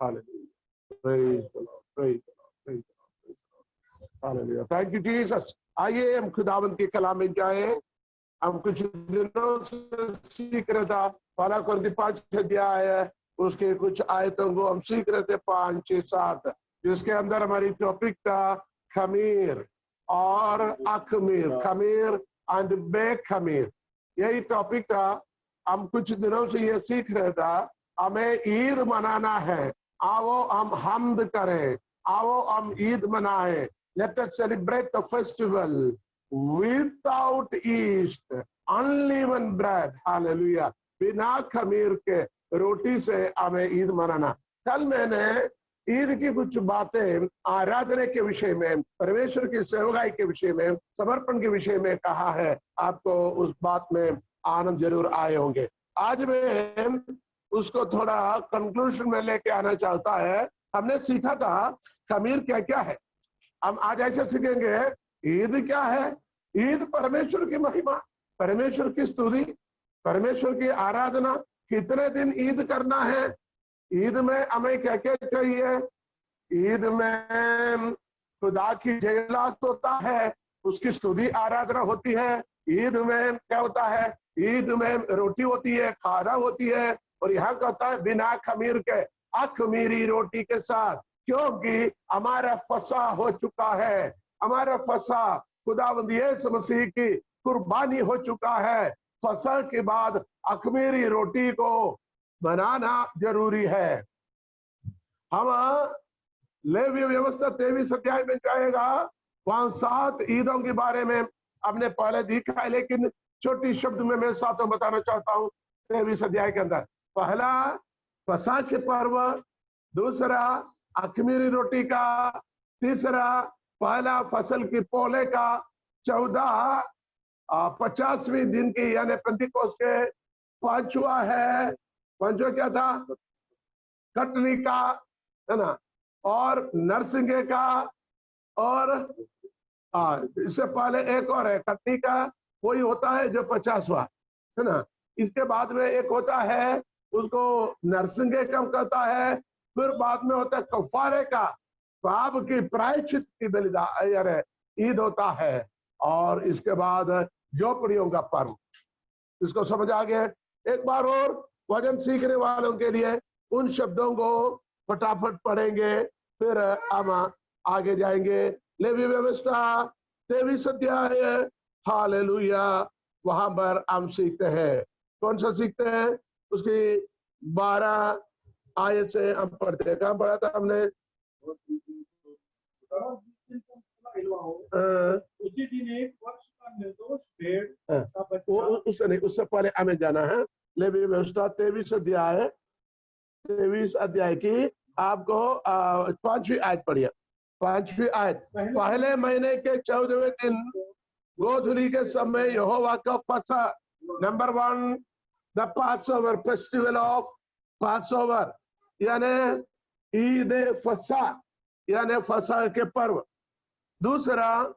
Hallelujah. Praise the Lord. Praise the Lord. Praise the Lord. Praise the Lord. Hallelujah. Thank you, Jesus. आइए हम खुदावंद के कलाम में जाए। हम कुछ दिनों से सीख रहे था, पहला कुरिन्थी 5 अध्याय है, उसके कुछ आयतों को हम सीख रहे थे 5, 6, 7, जिसके अंदर हमारी टॉपिक था खमीर और अखमीर, खमीर एंड बेखमीर, यही टॉपिक था। हम कुछ दिनों से ये सीख रहे था, हमें ईद मनाना है, आओ हम हम्द करें, आओ हम ईद मनाएं। Let us celebrate the festival without yeast, unleavened bread. Hallelujah. बिना खमीर के रोटी से हमें ईद मनाना। कल मैंने ईद की कुछ बातें आराधना के विषय में, परमेश्वर की सेवकाई के विषय में, समर्पण के विषय में कहा है। आपको उस बात में आनंद जरूर आए होंगे। आज मैं उसको थोड़ा कंक्लूजन में लेके आना चाहता है। हमने सीखा था खमीर क्या क्या है, हम आज ऐसे सीखेंगे ईद क्या है। ईद परमेश्वर की महिमा, परमेश्वर की स्तुति, परमेश्वर की आराधना। कितने दिन ईद करना है, ईद में हमें क्या क्या चाहिए। ईद में खुदा की जयलास होता है, उसकी स्तुति आराधना होती है। ईद में क्या होता है, ईद में रोटी होती है, खाना होती है, और यहाँ कहता है बिना खमीर के, अखमीरी रोटी के साथ, क्योंकि हमारा फसा हो चुका है, हमारा फसा खुदावंद यीशु मसीह की कुर्बानी हो चुका है। फसा के बाद अखमीरी रोटी को बनाना जरूरी है। हम लेवी व्यवस्था 23 अध्याय में जाएगा, वहां 7 ईदों के बारे में हमने पहले देखा है, लेकिन छोटी शब्द में मैं सातों बताना चाहता हूँ। 23 अध्याय के अंदर पहला फसह के पर्व, दूसरा अखमीरी रोटी का, तीसरा पहला फसल की पोले का, 14 50वें दिन की यानी पेंटिकोस्ट के, पांचवा क्या था, कटनी का, है ना, और नरसिंगे का, और इससे पहले एक और है कटनी का, वही होता है जो 50वां, है ना। इसके बाद में एक होता है, उसको नरसिंगे कम कहता है। फिर बाद में होता है कफारे का, पाप की प्रायश्चित की बलिदान ईद होता है। और इसके बाद झोपड़ियों का पर्व। इसको समझ आ गया। एक बार और वचन सीखने वालों के लिए उन शब्दों को फटाफट पढ़ेंगे, फिर हम आगे जाएंगे। लेवी व्यवस्था 23 अध्याय, हालेलुया, वहां पर हम सीखते हैं। कौन सा सीखते हैं, उसकी 12 आयत से हम पढ़ते हैं। कहाँ पढ़ा था हमने, उसी दिन एक वर्ष का निर्दोष भेड़ का उससे नहीं, उससे पहले हमें जाना है। लेवी व्यवस्था 23 अध्याय की आपको 5वीं आयत पढ़िए। 5वीं आयत, पहले महीने के 14वें दिन गोधूली के समय यहोवा का फसह, number 1 the Passover, festival of Passover, यानी ईद फसह, यानी फसह के पर्व। दूसरा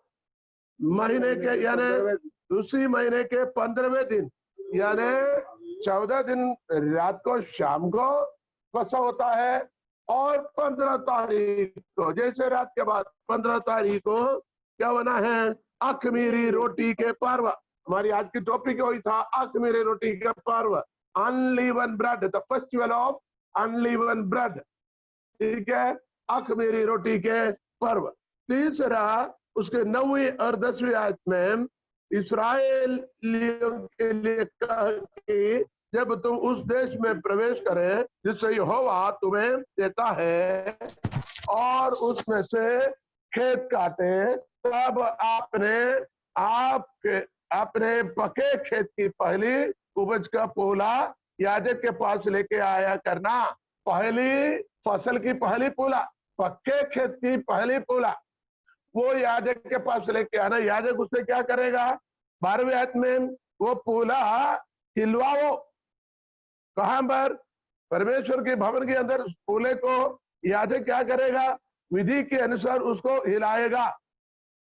महीने के यानी उसी महीने के 15वें दिन, यानी 14 दिन रात को, शाम को फसह होता है। और 15 तारीख को, जैसे रात के बाद 15 तारीख को क्या बना है, अखमीरी रोटी के पर्व। हमारी आज की टॉपिक वही था, अखमीरी रोटी के पर्व, unleavened bread, the festival of unleavened bread, ठीक है, अखमीरी रोटी के पर्व। तीसरा उसके 9वीं और 10वीं आयत में इस्राएलियों के लिए कहा कि जब तुम उस देश में प्रवेश करें जिससे यहोवा तुम्हें देता है, और उसमें से खेत काटे, तब अपने पके खेत की पहली उपज का पोला याजक के पास लेके आया करना। पहली फसल की पहली पोला, पक्के खेत की पहली पोला, वो याजक के पास लेके आना। याजक उससे क्या करेगा, 12वीं आयत में, वो पोला हिलवाओ। कहां पर, परमेश्वर के भवन के अंदर पोले को याजक क्या करेगा, विधि के अनुसार उसको हिलाएगा।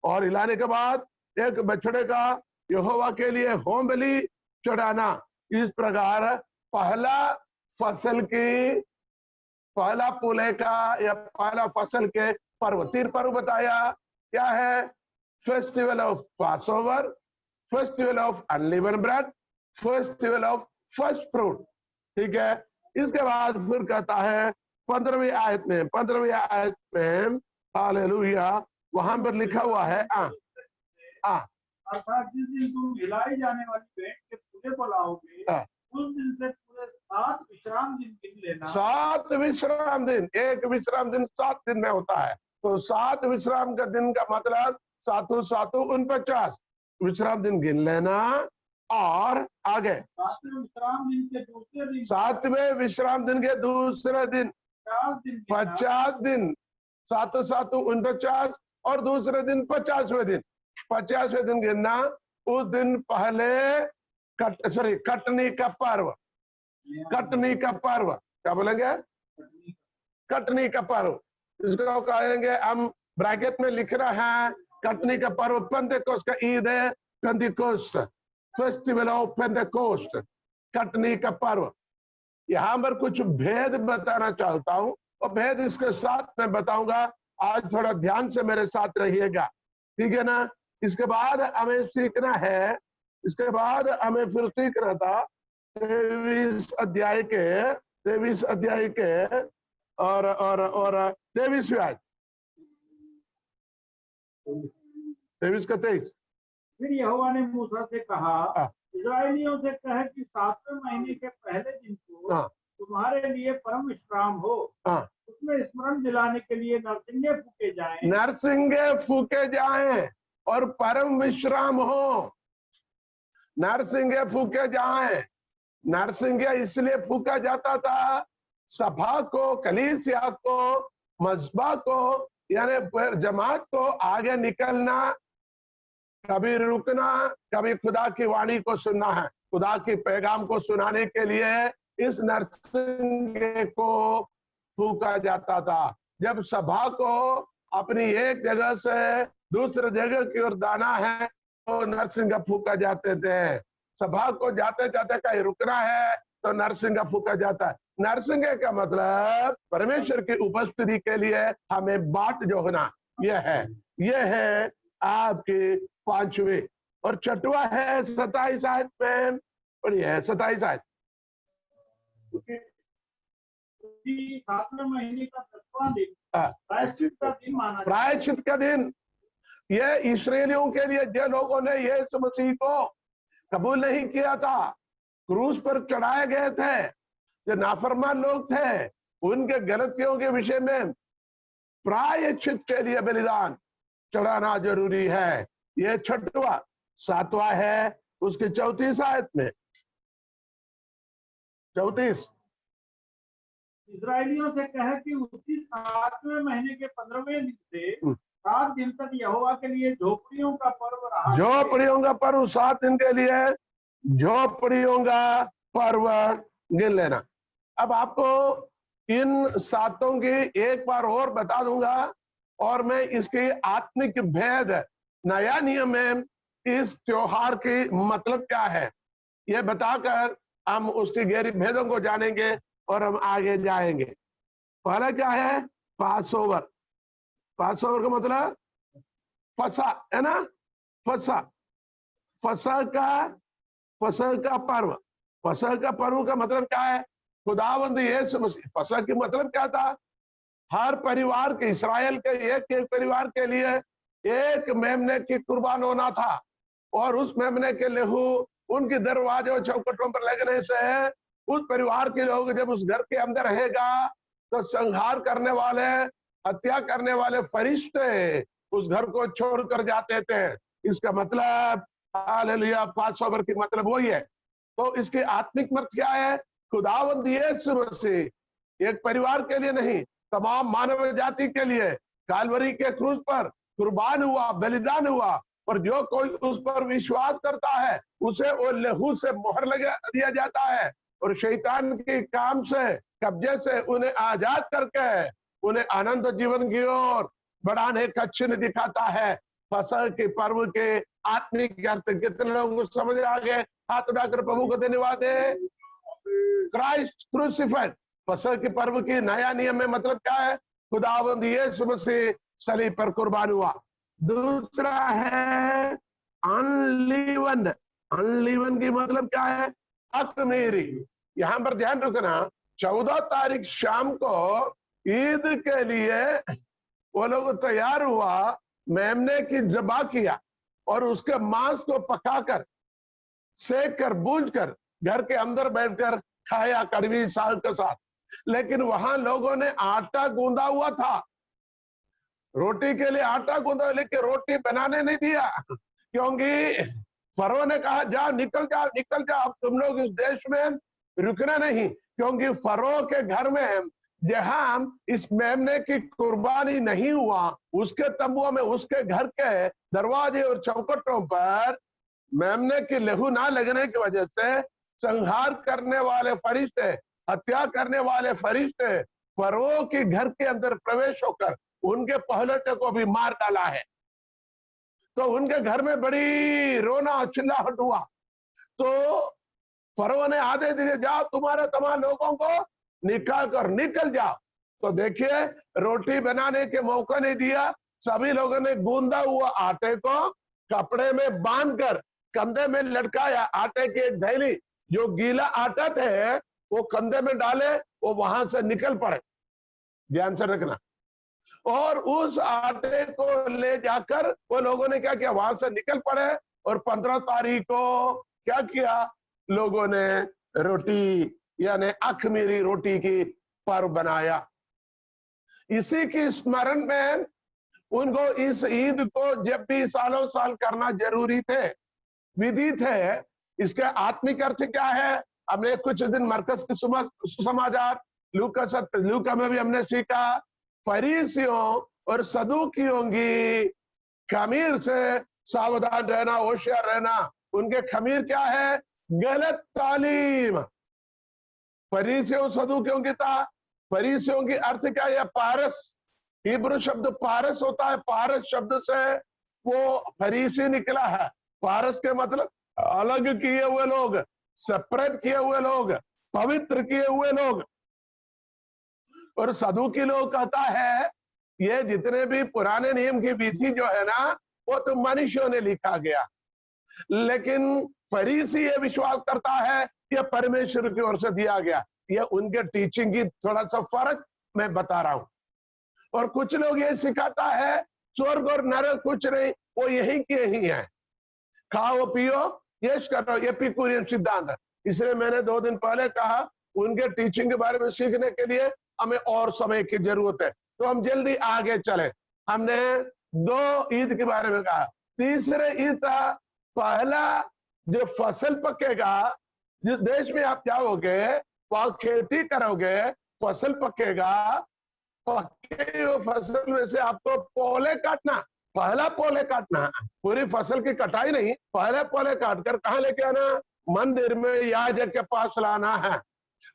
और हिलाने के बाद एक बछड़े का यहोवा के लिए होम बलि चढ़ाना। इस प्रकार पहला फसल की पहला पुले का या पहला फसल के पर्व, 3 पर्व बताया। क्या है? Festival of Passover, festival of unleavened bread, festival of first fruit. ठीक है। इसके बाद फिर कहता है 15वीं आयत में हालेलुया, वहां पर लिखा हुआ है अर्थात जिस दिन तुम हिलाई जाने वाली भेंट के पूरे को लाओगे, उस दिन से पूरे 7 विश्राम दिन गिन लेना। 7 विश्राम दिन, एक विश्राम दिन 7 दिन में होता है, तो 7 विश्राम का दिन का मतलब 7 7 49 विश्राम दिन गिन लेना। और आगे 7वें विश्राम दिन के दूसरे दिन, 7वें विश्राम दिन के दूसरे दिन 50 दिन, 7 7 49 और दूसरे दिन 50वें दिन, 50वें दिन गिनना। उस दिन पहले कटनी का पर्व, कटनी का पर्व, क्या बोलेंगे? कटनी का पर्व, इसको कहेंगे हम ब्रैकेट में लिख रहे हैं, कटनी का पर्व पेंटेकोस्ट का ईद है, Pentecost, festival of Pentecost, Katni का पर्व। यहाँ पर कुछ भेद बताना चाहता हूँ, और भेद इसके साथ मैं बताऊंगा। आज थोड़ा ध्यान से मेरे साथ रहिएगा, ठीक है ना? इसके बाद हमें सीखना है, इसके बाद हमें फिर सीखना था 23 अध्याय के और 23वीं आयत, 23 का 23। फिर यहोवा ने मूसा से कहा, इस्राएलियों से कह कि 7वें महीने के पहले दिन को तुम्हारे लिए परम विश्राम हो, उसमें स्मरण दिलाने के लिए नरसिंगे फूके जाएं, नरसिंगे फूके जाएं और परम विश्राम हो। नरसिंगे फूके जाएं। नरसिंगे इसलिए फूका जाता था, सभा को, कलीसिया को, मजबा को, यानी जमात को आगे निकलना, कभी रुकना, कभी खुदा की वाणी को सुनना है, खुदा की पैगाम को सुनाने के लिए इस नरसिंगे को फूका जाता था। जब सभा को अपनी एक जगह से दूसरे जगह की ओर जाना है तो नरसिंगा फूका जाते थे। सभा को जाते जाते कहीं रुकना है तो नरसिंगा फूका जाता है। नरसिंगे का मतलब परमेश्वर की उपस्थिति के लिए हमें बाट जोहना, यह है आपकी 5वीं। और 6वां है 27 आयत में, बढ़िया है 27 आयत। 7वें महीने का 10वां दिन प्रायश्चित का दिन माना जाता है। प्रायश्चित का दिन, ये इस्राएलियों के लिए, जो लोगों ने यीशु मसीह को कबूल नहीं किया था, क्रूस पर चढ़ाए गए थे, जो नाफरमान लोग थे, उनके गलतियों के विषय में प्रायश्चित के लिए बलिदान चढ़ाना जरूरी है। ये 6वां। 7वां है उसके 34 आयत में, 34। इस्राएलियों से कहे कि उसी 7वें महीने के 15वें दिन से 7 दिन तक यहोवा के लिए झोपड़ियों का पर्व रहा। झोपड़ियों का पर्व 7 दिन के लिए, झोपड़ियों का पर्व गिन लेना। अब आपको इन 7 की एक बार और बता दूंगा, और मैं इसके आत्मिक भेद, नया नियम में इस त्योहार की मतलब क्या है, यह बताकर हम उसके गहरी भेदों को जानेंगे और हम आगे जाएंगे। पहला क्या है? पासओवर। पासओवर का मतलब फसा है ना, फसह का पर्व। फसह का पर्व का मतलब क्या है? खुदावंद यीशु मसीह। फसह की मतलब क्या था? हर परिवार के, इसराइल के एक परिवार के लिए एक मेमने की कुर्बान होना था, और उस मेमने के लहू उनके दरवाजों चौखटों पर लगने से उस परिवार के लोग जब उस घर के अंदर रहेगा तो संहार करने वाले, हत्या करने वाले फरिश्ते उस घर को छोड़कर जाते थे। इसका मतलब हालेलुया, पासओवर की मतलब वही है। तो इसकी आत्मिक अर्थ क्या है? खुदावंद यीशु मसीह एक परिवार के लिए नहीं, तमाम मानव जाति के लिए कालवरी के क्रूस पर कुर्बान हुआ, बलिदान हुआ, और जो कोई उस पर विश्वास करता है उसे वो लहू से मोहर लगा दिया जाता है, और शैतान के काम से, कब्जे से उन्हें आजाद करके उन्हें अनंत जीवन की ओर बढ़ाने का चिन्ह दिखाता है। फसह के पर्व के आत्मिक अर्थ कितने लोगों को समझ आ गए? हाथ उठाकर प्रभु को धन्यवाद है। क्राइस्ट क्रूसिफाइड, फसह के पर्व की नया नियम में मतलब क्या है? खुदावंद यीशु मसीह सलीब पर कुर्बान हुआ। दूसरा है अनलीवन। अनलीवन की मतलब क्या है? अखमीरी। यहां पर ध्यान रखना, 14 तारीख शाम को ईद के लिए वो लोग तैयार हुआ, मेमने की ज़बा किया और उसके मांस को पकाकर, सेक कर, भूंज कर घर के अंदर बैठकर खाया कड़वी साग के साथ। लेकिन वहां लोगों ने आटा गूंदा हुआ था, रोटी के लिए आटा गूंदा, लेकिन रोटी बनाने नहीं दिया, क्योंकि फरो ने कहा जाओ, निकल जाओ, निकल जाओ, तुम लोग इस देश में रुकना नहीं। क्योंकि फरो के घर में जहां इस मेमने की कुर्बानी नहीं हुआ, उसके तंबुओं में, उसके घर के दरवाजे और चौखटों पर मेमने की लहू ना लगने की वजह से संहार करने वाले फरिश्ते, हत्या करने वाले फरिश्ते फरो के घर के अंदर प्रवेश होकर उनके पहलटे को भी मार डाला है। तो उनके घर में बड़ी रोना चिल्लाहट हुआ। तो फरो ने आदेश दिए, जाओ तुम्हारे तमाम लोगों को निकाल कर निकल जाओ। तो देखिए, रोटी बनाने के मौका नहीं दिया। सभी लोगों ने गूंदा हुआ आटे को कपड़े में बांधकर कंधे में लटकाया। आटे की एक थैली, जो गीला आटा थे वो कंधे में डाले, वो वहां से निकल पड़े, ध्यान से रखना। और उस आटे को ले जाकर वो लोगों ने क्या किया, वहां से निकल पड़े। और 15 तारीख को क्या किया, लोगों ने रोटी यानी अखमीरी रोटी की पर्व बनाया। इसी की स्मरण में उनको इस ईद को जब भी सालों साल करना जरूरी थे, विधि थे। इसके आत्मिक अर्थ क्या है? हमने कुछ दिन मरकस के सुसमाचार लूका में भी हमने सीखा, फरीसियों और सदूकियों की खमीर से सावधान रहना, होशियार रहना। उनके खमीर क्या है? गलत तालीम। फरीसियों सदूकियों की था। फरीसियों की अर्थ क्या है? पारस, हिब्रू शब्द पारस होता है। पारस शब्द से वो फरीसी निकला है। पारस के मतलब अलग किए हुए लोग, सेपरेट किए हुए लोग, पवित्र किए हुए लोग। और सदूकी लोग कहता है ये जितने भी पुराने नियम की विधि जो है ना, वो तो मनुष्यों ने लिखा गया। लेकिन फरीसी ये विश्वास करता है ये परमेश्वर की ओर से दिया गया। ये उनके टीचिंग की थोड़ा सा फर्क मैं बता रहा हूं। और कुछ लोग ये सिखाता है स्वर्ग और नरक कुछ नहीं, वो यही के यही है, खाओ पियो यश करो, ये एपिक्यूरियन सिद्धांत है। इसलिए मैंने 2 दिन पहले कहा उनके टीचिंग के बारे में सीखने के लिए हमें और समय की जरूरत है। तो हम जल्दी आगे चले। हमने 2 ईद के बारे में कहा। तीसरे ईद था पहला जो फसल पकेगा, जिस देश में आप जाओगे वहां खेती करोगे, फसल पकेगा, पके हुए फसल में से आपको पोले काटना, पहला पोले काटना, पूरी फसल की कटाई नहीं, पहले पोले काटकर कहां लेके आना? मंदिर में याजक के पास लाना है।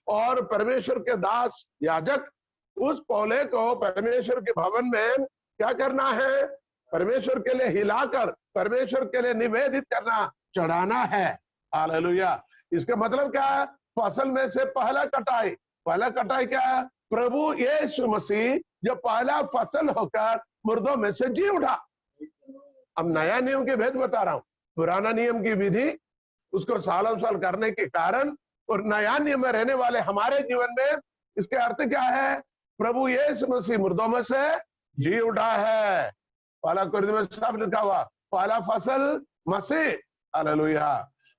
और परमेश्वर के दास याजक उस पोले को परमेश्वर के भवन में क्या करना है? परमेश्वर के लिए हिलाकर, परमेश्वर के लिए निवेदित करना, चढ़ाना है। हालेलुया। इसका मतलब क्या है? फसल में से पहला कटाई। पहला कटाई क्या है? प्रभु यीशु मसीह जो पहला फसल होकर मुर्दों में से जी उठा। अब नया नियम के भेद बता रहा हूं। पुराना नियम की विधि उसको सालों साल करने के कारण और नया नियम में रहने वाले हमारे जीवन में इसके अर्थ क्या है? प्रभु यीशु मसीह मुर्दों में से जी उठा है। पहला कुरिन्थियों में सब लिखा हुआ, पहला फसल मसीह। हालेलुया।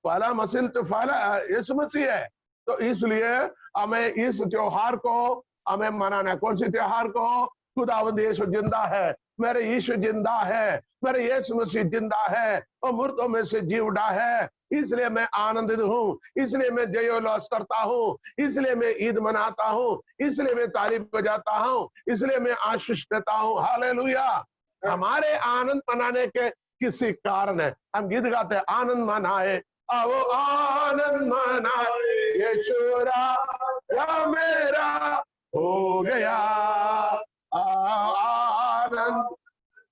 पहला मसीह तो पहला यीशु मसीह है। तो इसलिए हमें इस त्योहार को हमें मनाना है। कौन सी त्योहार को? खुदावंद यीशु जिंदा है, मेरे यीशु जिंदा है, मेरे यीशु मसीह जिंदा है और मुर्दों में से जी उठा है। इसलिए मैं आनंदित हूँ, इसलिए मैं जयोल्लास करता हूँ, इसलिए मैं ईद मनाता हूँ, इसलिए मैं ताली बजाता हूँ, इसलिए मैं आशीष देता हूँ। हालेलुया। हमारे आनंद मनाने के किसी कारण है। हम गीत गाते हैं, आनंद मनाए, आओ आनंद मनाए, यीशु राजा मेरा हो गया। आनंद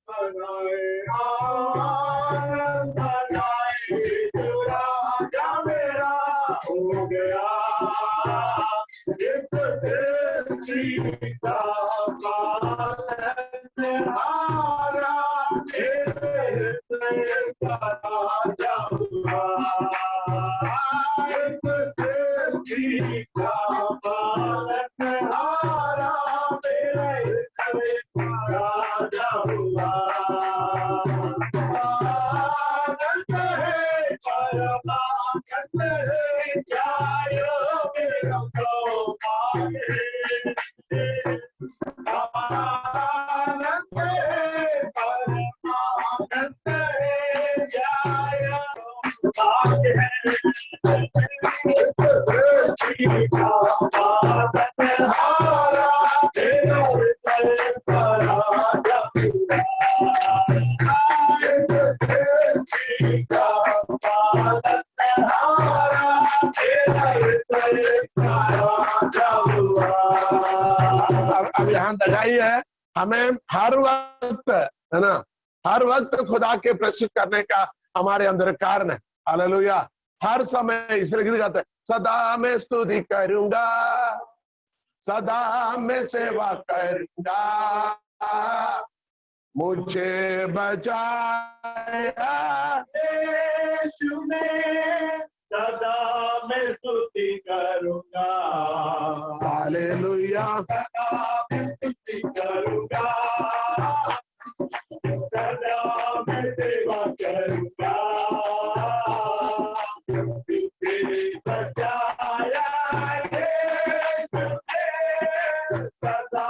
मनाए, आनंद मनाए, यीशु राजा मेरा हो गया। अब यहाँ दगाई है, हमें हर वक्त, है ना, हर वक्त खुदा के प्रसिद्ध करने का हमारे अंदर कारण है। हालेलुया। हर समय इसलिए लिखा जाता है, सदा मैं स्तुति करूंगा, सदा मैं सेवा करूंगा, मुझे बचाया यीशु ने, सदा मैं स्तुति करूंगा। हालेलुया। सदा मैं स्तुति करूंगा, सदा मैं सेवा करूंगा, तुझे बचाया यीशु ने, सदा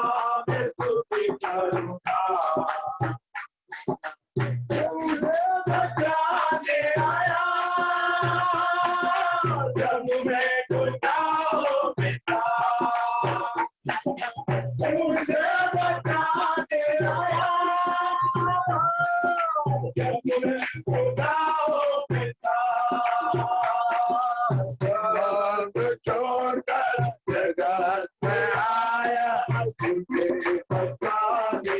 मैं स्तुति करूंगा। तुझे बचाने आया जब मैं गुनाहों में था, तुझे बचाने आया जब मैं गुनाहों में था, छोड़कर जगत में आया तुझे बचाने,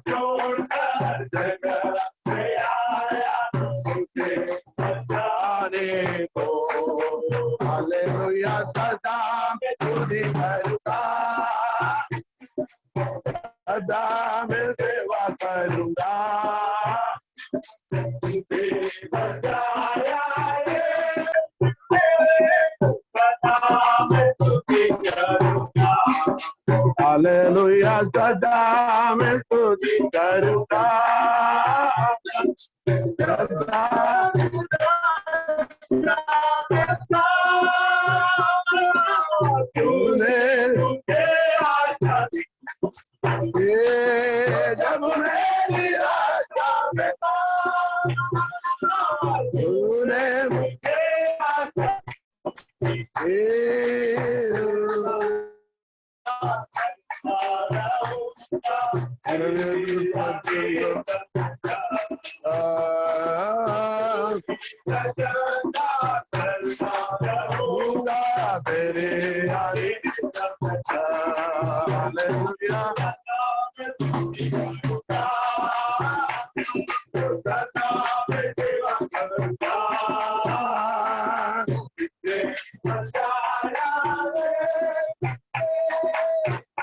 छोड़कर जगत में आया तुझे बचाने को। हालेलुया। सदा मैं स्तुति करूंगा, सदा मैं सेवा करूंगा, तुझे बचाया सदा मैं स्तुति करूंगा। हालेलुया। सदा मैं स्तुति करूंगा, सदा तूने जब मेरी आशा में था, तूने मुझे आशा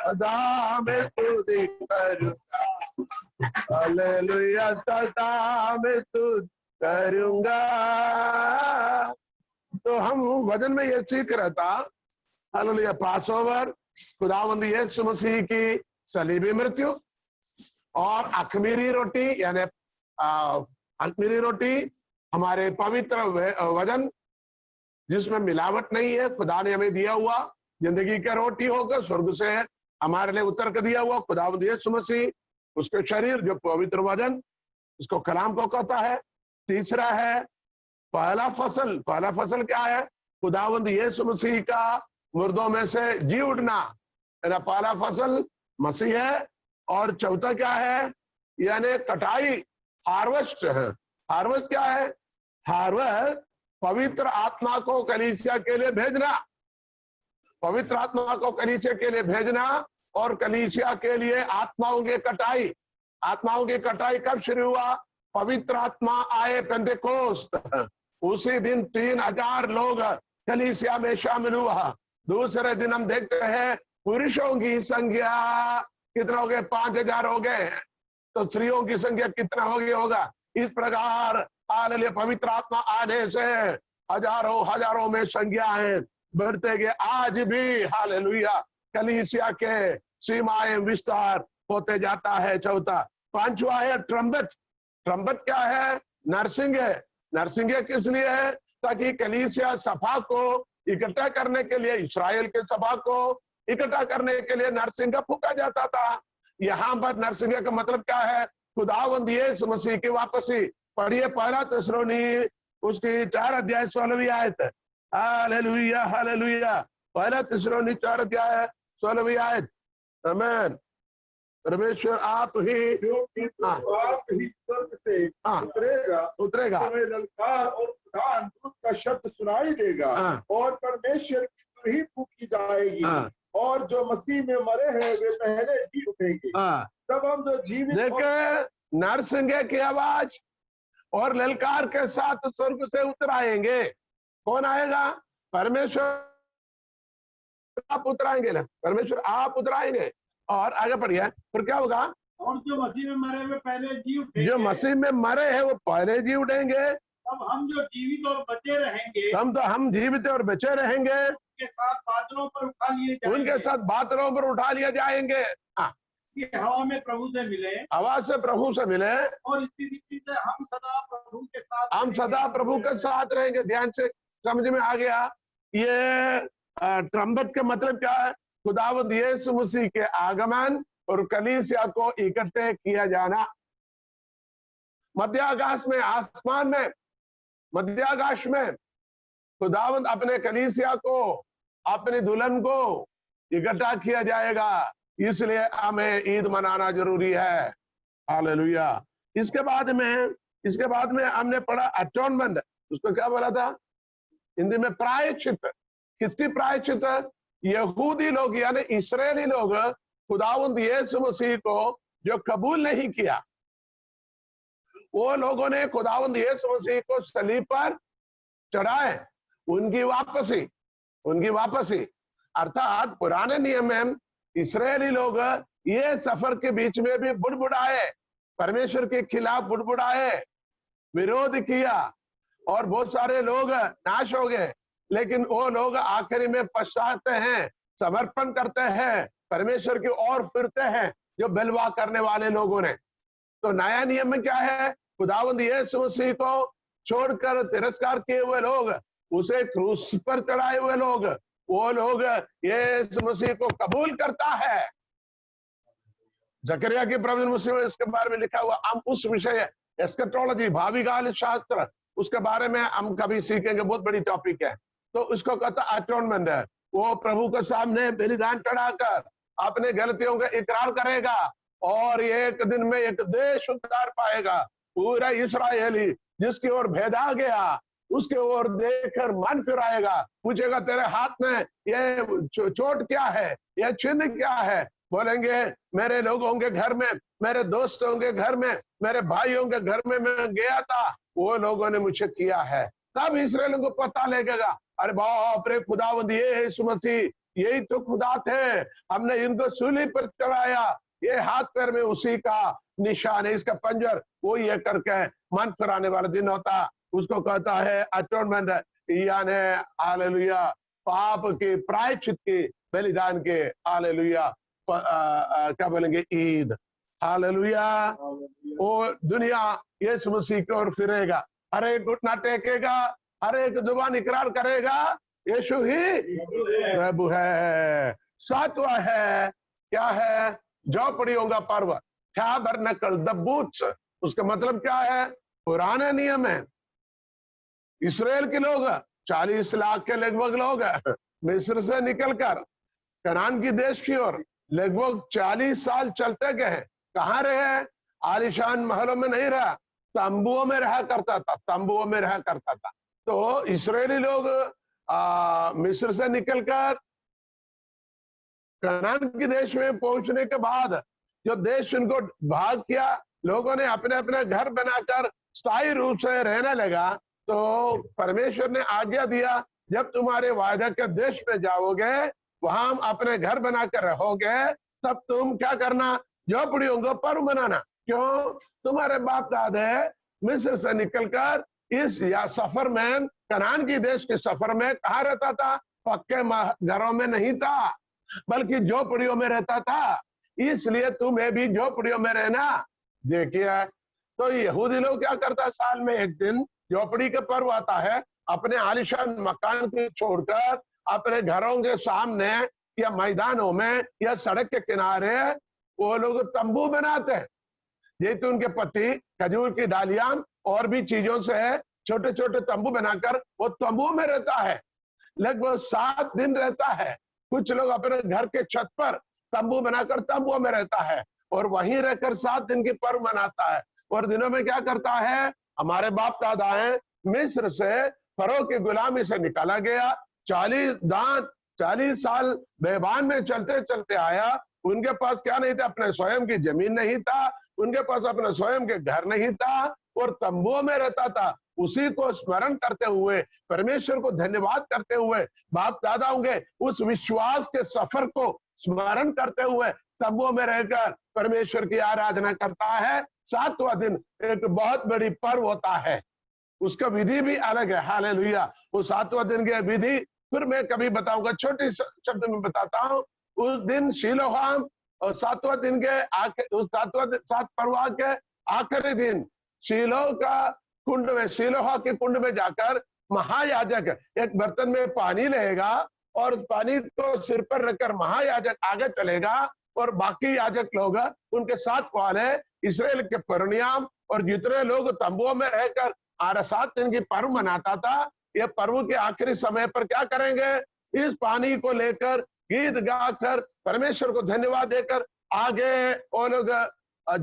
सदा मैं स्तुति करूंगा, हालेलुया। सदा मैं स्तुति करूंगा। तो हम वचन में ये सीख रहा था, हालेलुया, पासओवर, खुदावंद यीशु मसीह की सलीबी मृत्यु और अखमीरी रोटी, यानी अखमीरी रोटी हमारे पवित्र वचन जिसमें मिलावट नहीं है, खुदा ने हमें दिया हुआ जिंदगी का रोटी होकर स्वर्ग से हमारे लिए उतर कर दिया हुआ खुदावंद यीशु मसीह, उसके शरीर जो पवित्र वचन, इसको कलाम को कहता है। तीसरा है पहला फसल। पहला फसल क्या है? खुदावंद यीशु मसीह का मुर्दों में से जी उठना, पहला फसल मसीह है। और चौथा क्या है? यानी कटाई, हार्वेस्ट है। हार्वेस्ट क्या है? हार्वेस्ट पवित्र आत्मा को कलीसिया के लिए भेजना, पवित्र आत्मा को कलीसिया के लिए भेजना और कलीसिया के लिए आत्माओं की कटाई। आत्माओं की कटाई कब शुरू हुआ? पवित्र आत्मा आए पेंतेकोस्त, उसी दिन 3000 लोग कलीसिया में शामिल हुआ। दूसरे दिन हम देखते हैं पुरुषों की संख्या कितना हो गए, 5000 हो गए, तो स्त्रियों की संख्या कितना हो गया होगा। इस प्रकार हालेलुया पवित्र आत्मा आने से हजारों हजारों में संख्याएं बढ़ते गए। आज भी हालेलुया कलीसिया के सीमाएं विस्तार होते जाता है। चौथा, पांचवा है ट्रम्बट। ट्रम्बट क्या है? नरसिंह है। नरसिंह किस लिए है? ताकि कलीसिया सभा को इकट्ठा करने के लिए, इस्राएल के सभा को इकट्ठा करने के लिए नरसिंह फूका जाता था। यहाँ पर नरसिंह का मतलब क्या है? खुदावंद यीशु मसीह की वापसी। पढ़िए पहला थिस्सलुनी उसकी 4 अध्याय 16वीं आयत। Hallelujah hallelujah. पहला थिस्सलुनी 4 अध्याय 16वीं आयत। आमीन। परमेश्वर आप ही स्वर्ग से उतरेगा ललकार और प्रधान दूत का शब्द सुनाई देगा और परमेश्वर की ही फूकी जाएगी और जो मसीह में मरे हैं वे पहले ही उठेंगे। तब हम जो जीवित देखे नरसिंह की आवाज और ललकार के साथ स्वर्ग से उतर आएंगे। कौन आएगा? परमेश्वर आप उतराएंगे ना, परमेश्वर आप उतराएंगे। और आगे पढ़िए, फिर क्या होगा? और जो मसीह में मरे हुए पहले जी उठेंगे। जो मसीह में मरे हैं वो पहले जी उठेंगे। तब हम जो जीवित और बचे रहेंगे, तब तो हम जीवित और बचे रहेंगे, उनके साथ बादलों पर उठा लिए जाएंगे। उनके साथ बादलों पर उठा लिया जाएंगे। कि हवा में प्रभु से मिले, हवा से प्रभु से मिले, और इसी रीति से हम सदा प्रभु के साथ रहेंगे। ध्यान से समझ में आ गया? ये ट्रम्बट का मतलब क्या है? खुदावंद यीशु मसीह के आगमन और कलीसिया को इकट्ठे किया जाना। मध्याकाश में, आसमान में, मध्याकाश में खुदावंद अपने कलीसिया को, अपनी दुल्हन को इकट्ठा किया जाएगा। इसलिए हमें ईद मनाना जरूरी है। हालेलुया। इसके बाद में हमने पढ़ा अटोनमेंट। उसको क्या बोला था हिंदी में? प्रायश्चित। किसकी प्रायश्चित? यहूदी लोग यानी इस्राएली लोग खुदावंद यीशु मसीह को जो कबूल नहीं किया, वो लोगों ने खुदावंद यीशु मसीह को सलीब पर चढ़ाए। उनकी वापसी अर्थात पुराने नियम में इस्राएली लोग ये सफर के बीच में भी बुड़बुड़ाए, परमेश्वर के खिलाफ बुड़बुड़ाए, विरोध किया और बहुत सारे लोग नाश हो गए। लेकिन वो लोग आखिरी में पछताते हैं, समर्पण करते हैं, परमेश्वर की ओर फिरते हैं, जो बलवा करने वाले लोगों ने। तो नया नियम में क्या है? खुदावंद यीशु मसीह को छोड़कर तिरस्कार किए हुए लोग, उसे क्रूस पर चढ़ाए हुए लोग, वो लोग यीशु मसीह को कबूल करता है। जकरिया की प्रवचन मुझसे इसके बारे में लिखा हुआ। हम उस विषय एस्केटोलॉजी, भावी काल शास्त्र, उसके बारे में हम कभी सीखेंगे, बहुत बड़ी टॉपिक है। तो उसको कहता अटोनमेंट है। वो प्रभु के सामने बलिदान चढ़ाकर अपने गलतियों का इकरार करेगा और एक दिन में एक देश उद्धार पाएगा। पूरा इस्राएली जिसकी ओर भेजा गया उसके ओर देखकर मन फिराएगा, पूछेगा तेरे हाथ में ये चोट क्या है, यह चिन्ह क्या है? बोलेंगे मेरे लोगों के घर में, मेरे दोस्तों के घर में, मेरे भाइयों के घर में मैं गया था, वो लोगों ने मुझे किया है। तब इस्राएलियों को पता लगेगा, अरे बाप रे, खुदावंद यीशु मसीह यही तो खुदा थे, हमने इनको सूली पर चढ़ाया, ये हाथ पैर में उसी का निशान है, इसका पंजर, वो ये करके मन फिराने वाला दिन होता। उसको कहता है अटोनमेंट, यानी हालेलुया पाप के प्रायश्चित के बलिदान के, हालेलुया क्या बोलेंगे, ईद। हालेलुया। वो दुनिया यीशु मसीह की ओर फिरेगा, हर एक घुटना टेकेगा, हर एक जुबान इकरार करेगा यीशु ही प्रभु है। सातवां है, क्या है? झोपड़ियों का पर्व, टैबरनेकल, द बूथ्स। उसका मतलब क्या है? पुराने नियम है, इस्राएल के लोग 40 लाख के लगभग लोग मिस्र से निकलकर कनान की देश की ओर लगभग 40 साल चलते गए। कहाँ रहे? आलिशान महलों में नहीं रहा, तंबुओं में रहा करता था, तंबुओं में रहा करता था। तो इस्राएली लोग मिस्र से निकलकर कनान के देश में पहुंचने के बाद जो देश उनको भाग किया, लोगों ने अपने अपने घर बनाकर स्थायी रूप से रहने लगा। तो परमेश्वर ने आज्ञा दिया, जब तुम्हारे वायदा के देश में जाओगे, वहां अपने घर बनाकर रहोगे, तब तुम क्या करना, झोपड़ियों को पर्व मनाना। क्यों? तुम्हारे बाप दादे मिस्र से निकलकर इस या सफर में, कनान की देश के सफर में कहाँ रहता था? पक्के घरों में नहीं था, बल्कि झोपड़ियों में रहता था। इसलिए तुम्हें भी झोपड़ियों में रहना। देखिए, तो यहूदी लोग क्या करता है, साल में एक दिन झोपड़ी का पर्व आता है, अपने आलिशान मकान को छोड़कर अपने घरों के सामने या मैदानों में या सड़क के किनारे वो लोग तंबू बनाते हैं। जैतून के पत्ती, खजूर की डालियां और भी चीजों से छोटे छोटे तंबू बनाकर वो तंबू में रहता है। लगभग 7 दिन रहता है। कुछ लोग अपने घर के छत पर तंबू बनाकर तंबू में रहता है और वहीं रहकर 7 दिन की पर्व मनाता है। और दिनों में क्या करता है, हमारे बाप दादा है मिस्र से फरो की गुलामी से निकाला गया, 40 साल बेबान में चलते चलते आया। उनके पास क्या नहीं था, अपने स्वयं की जमीन नहीं था, उनके पास अपने स्वयं के घर नहीं था और तंबुओं में रहता था। उसी को स्मरण करते हुए, परमेश्वर को धन्यवाद करते हुए, बाप दादाओं के उस विश्वास के सफर को स्मरण करते हुए तंबुओं में रहकर परमेश्वर की आराधना करता है। 7वां दिन एक बहुत बड़ी पर्व होता है, उसका विधि भी अलग है। हालेलुया। वो 7वां दिन की विधि फिर मैं कभी बताऊंगा, छोटी शब्द में बताता हूँ। उस दिन शीलोहाम और 7वां दिन के उस 7 पर्व के आखिरी दिन शीलो का कुंड में, शीलोहा के कुंड में जाकर महायाजक एक बर्तन में पानी लेगा और उस पानी को सिर पर रखकर महायाजक आगे चलेगा और बाकी याजक लोग उनके साथ वाले इस्राएल के परनियाम और जितने लोग तंबुओं में रहकर 7 दिन की पर्व मनाता था, ये पर्व के आखिरी समय पर क्या करेंगे, इस पानी को लेकर गीत गाकर परमेश्वर को धन्यवाद देकर आगे वो लोग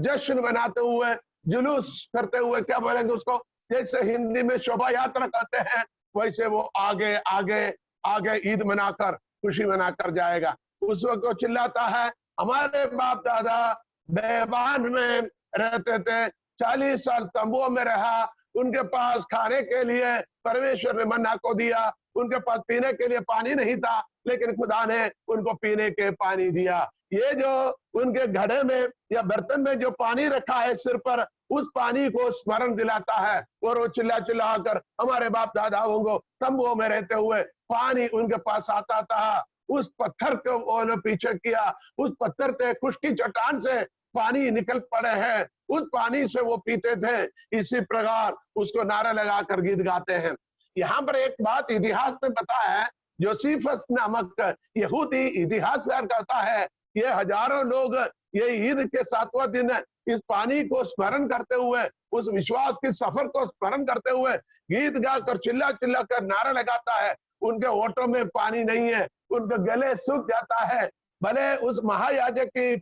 जश्न मनाते हुए, जुलूस करते हुए, क्या बोलेंगे उसको, जैसे हिंदी में शोभा यात्रा कहते हैं, वैसे वो आगे आगे आगे ईद मनाकर, खुशी मनाकर जाएगा। उस वक्त वो चिल्लाता है, हमारे बाप दादा बेबान में रहते थे, 40 साल तंबुओं में रहा, उनके पास खाने के लिए परमेश्वर ने मन्ना को दिया, उनके पास पीने के लिए पानी नहीं था, लेकिन खुदा ने उनको पीने के पानी दिया। ये जो उनके घड़े में या बर्तन में जो पानी रखा है सिर पर, उस पानी को स्मरण दिलाता है। और वो चिल्ला चिल्ला कर हमारे बाप दादाओं को तंबुओं में रहते हुए पानी उनके पास आता था। उस पत्थर को उन्होंने पीछे किया, उस पत्थर से, खुश्की चट्टान से पानी निकल पड़े हैं, उस पानी से वो पीते थे। इसी प्रकार उसको नारा लगाकर गीत गाते हैं। यहाँ पर एक बात इतिहास में बता है, जोसेफस नामक यहूदी इतिहासकार कहता है, ये हजारों लोग ये ईद के 7वां दिन इस पानी को स्मरण करते हुए, उस विश्वास के सफर को स्मरण करते हुए गीत गाकर चिल्ला चिल्ला कर नारा लगाता है। उनके होठों में पानी नहीं है, उनके गले सूख जाता है। भले उस महायाजक की